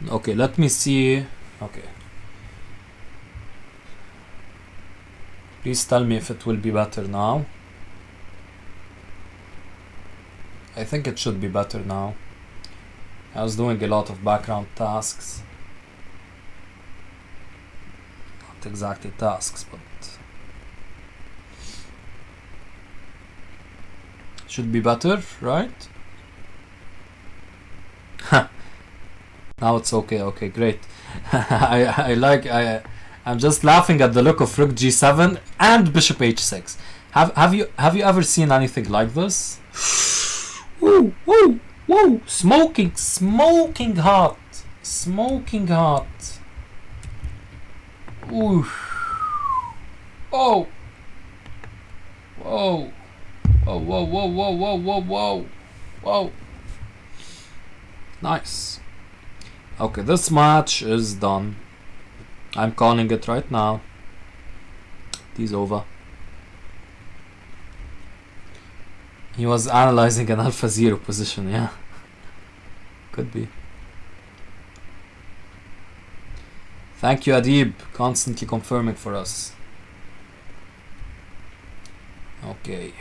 Okay, let me see. Okay. Please tell me if it will be better now. I think it should be better now. I was doing a lot of background tasks. Not exactly tasks, but should be better, right? Now it's okay. Okay, great. I'm just laughing at the look of rook g7 and bishop h6. Have you ever seen anything like this? Woo, woo, woo! Smoking hot, smoking hot. Ooh. Oh. Whoa. Oh, whoa, whoa, whoa, whoa, whoa, whoa, whoa. Nice. Okay, this match is done. I'm calling it right now. It is over. He was analyzing an alpha 0 position, yeah. Could be. Thank you, Adib, constantly confirming for us. Okay.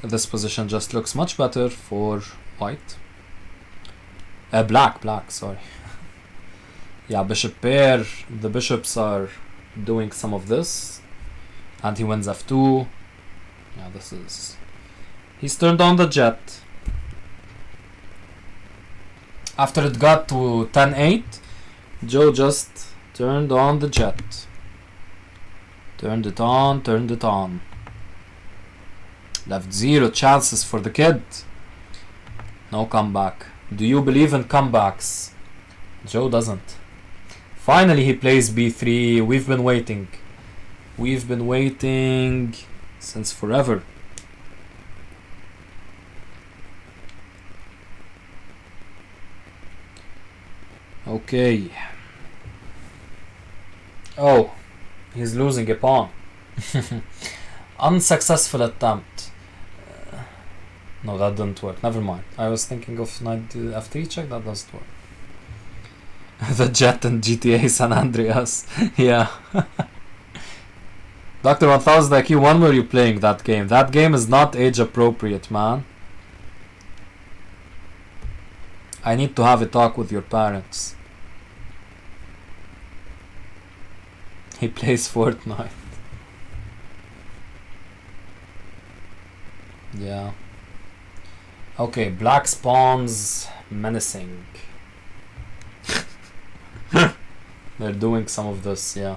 This position just looks much better for white. Black, sorry. Yeah, bishop pair. The bishops are doing some of this. And he wins f2. Yeah, this is... He's turned on the jet. After it got to 10-8, Joe just turned on the jet. Turned it on. Left 0 chances for the kid. No comeback. Do you believe in comebacks? Joe doesn't. Finally he plays b3. We've been waiting. We've been waiting since forever. Okay. Oh, he's losing a pawn. Unsuccessful attempt. No, that didn't work. Never mind. I was thinking of knight f3 check. That doesn't work. The jet in GTA San Andreas. Yeah. Dr. 1000 IQ, when were you playing that game? That game is not age appropriate, man. I need to have a talk with your parents. He plays Fortnite. Yeah. Okay, black spawns menacing. They're doing some of this, yeah.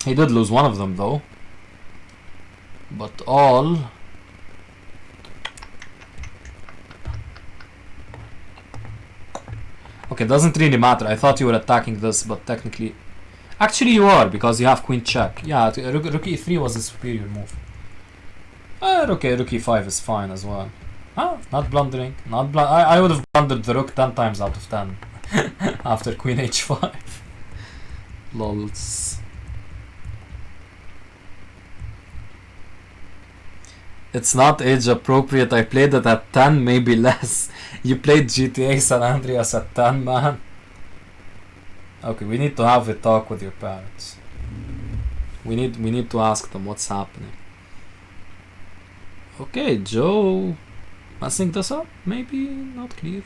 He did lose one of them though. But all... Okay, doesn't really matter. I thought you were attacking this, but technically... Actually you are, because you have queen check. Yeah, rook e3 was a superior move. Rook e5 is fine as well. Not blundering. I would have blundered the rook 10 times out of 10. After queen h5. Lols. It's not age appropriate. I played it at 10, maybe less. You played GTA San Andreas at 10, man. Okay, we need to have a talk with your parents. We need to ask them what's happening. Okay, Joe. Messing this up? Maybe not clear.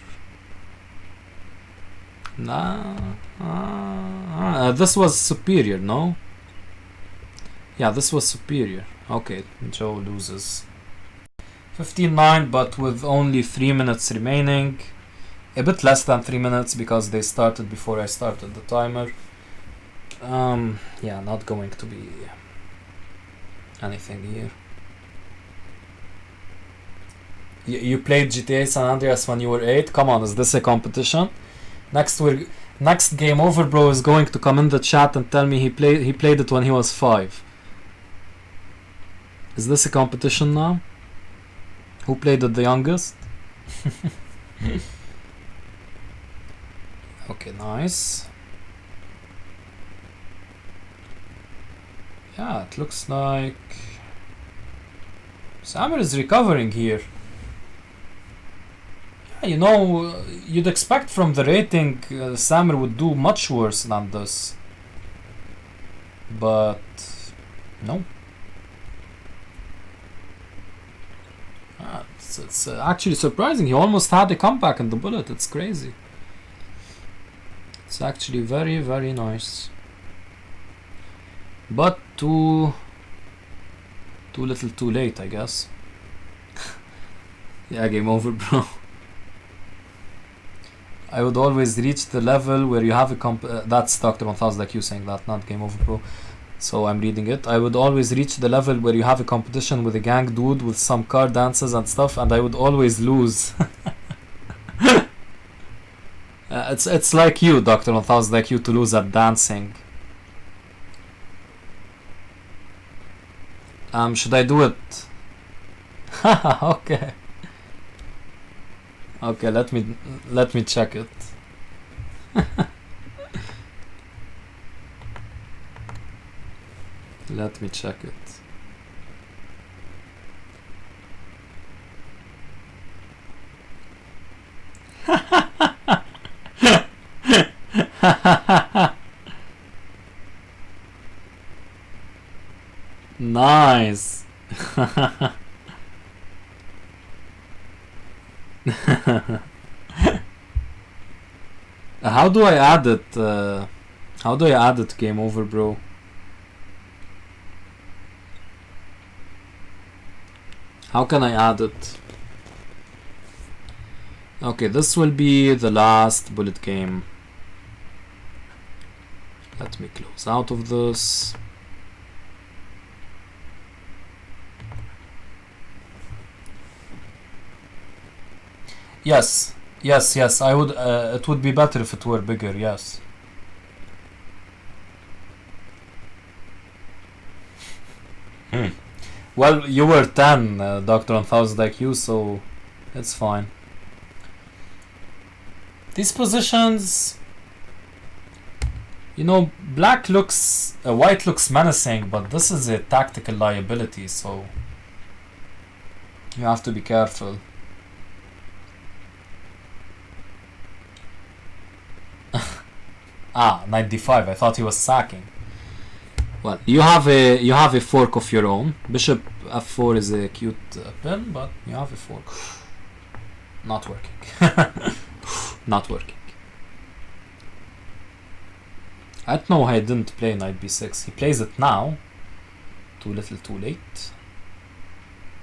Nah. This was superior, no? Yeah, this was superior. Okay, Joe loses. 15-9, but with only 3 minutes remaining. A bit less than 3 minutes because they started before I started the timer. Yeah, not going to be anything here. You played GTA San Andreas when you were 8? Come on, is this a competition? Next Game Over Bro is going to come in the chat and tell me he played it when he was 5. Is this a competition now? Who played it the youngest? Okay, nice. Yeah, it looks like Samer is recovering here. Yeah, you know, you'd expect from the rating Samer would do much worse than this. But no. It's actually surprising. He almost had a comeback in the bullet. It's crazy. It's actually very, very nice. But too little too late, I guess. Yeah, game over, bro. I would always reach the level where you have a that's Dr. 1000 like you saying that, not game over, bro. So I'm reading it. I would always reach the level where you have a competition with a gang dude with some car dances and stuff, and I would always lose. It's like you, Dr. 1000, like you to lose at dancing. Should I do it? Okay. Okay, let me check it. Let me check it. Nice. How do I add it? How do I add it? Game over, bro. How can I add it? Okay, this will be the last bullet game. Let me close out of this. Yes, I would, it would be better if it were bigger, yes. Well, you were 10, Dr. 1000 IQ, so it's fine. These positions, you know, white looks menacing, but this is a tactical liability, so you have to be careful. Knight d5. I thought he was sacking. Well, you have a fork of your own. Bishop f4 is a cute pin, but you have a fork. Not working. Not working. I don't know why he didn't play knight b6. He plays it now. Too little, too late.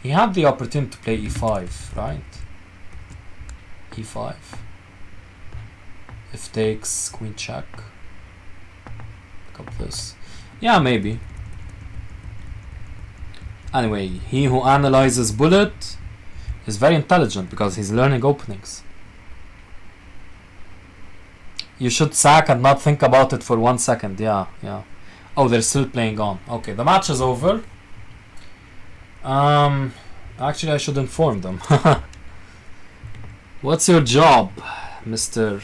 He had the opportunity to play e5, right? e5. If takes, queen check. Pick up this. Yeah, maybe. Anyway, he who analyzes Bullet is very intelligent because he's learning openings. You should sack and not think about it for 1 second. Yeah, yeah. Oh, they're still playing on. Okay, the match is over. Actually, I should inform them. What's your job, Mr.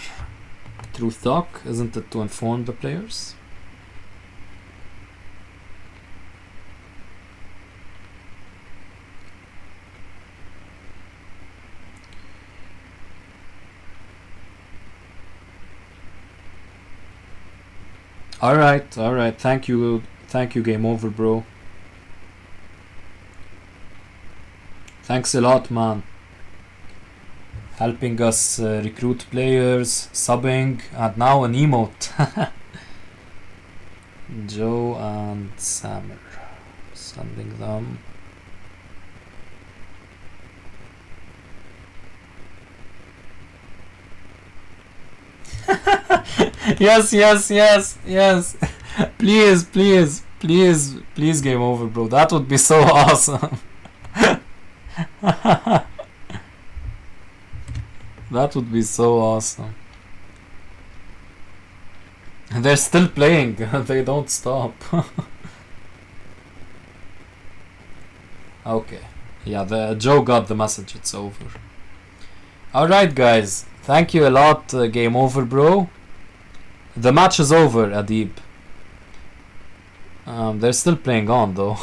Truth Talk? Isn't it to inform the players? Alright, alright. Thank you, Game Over, bro. Thanks a lot, man. Helping us recruit players, subbing, and now an emote. Joe and Samer. Sending them. Yes, yes, yes, yes. Please, please, please, please, Game Over, bro. That would be so awesome. That would be so awesome. They're still playing. They don't stop. Okay. Yeah, Joe got the message. It's over. Alright, guys. Thank you a lot, Game Over, bro. The match is over, Adib. They're still playing on, though.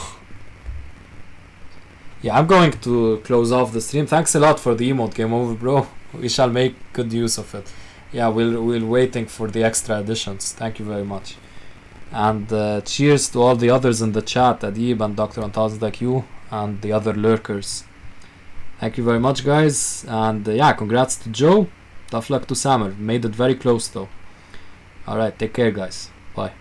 Yeah, I'm going to close off the stream. Thanks a lot for the emote, Game Over, bro. We shall make good use of it. Yeah, we're waiting for the extra additions. Thank you very much. And cheers to all the others in the chat, Adib and Dr. 1000 IQ and the other lurkers. Thank you very much, guys. And yeah, congrats to Joe. Tough luck to Samer. Made it very close, though. Alright, take care, guys. Bye.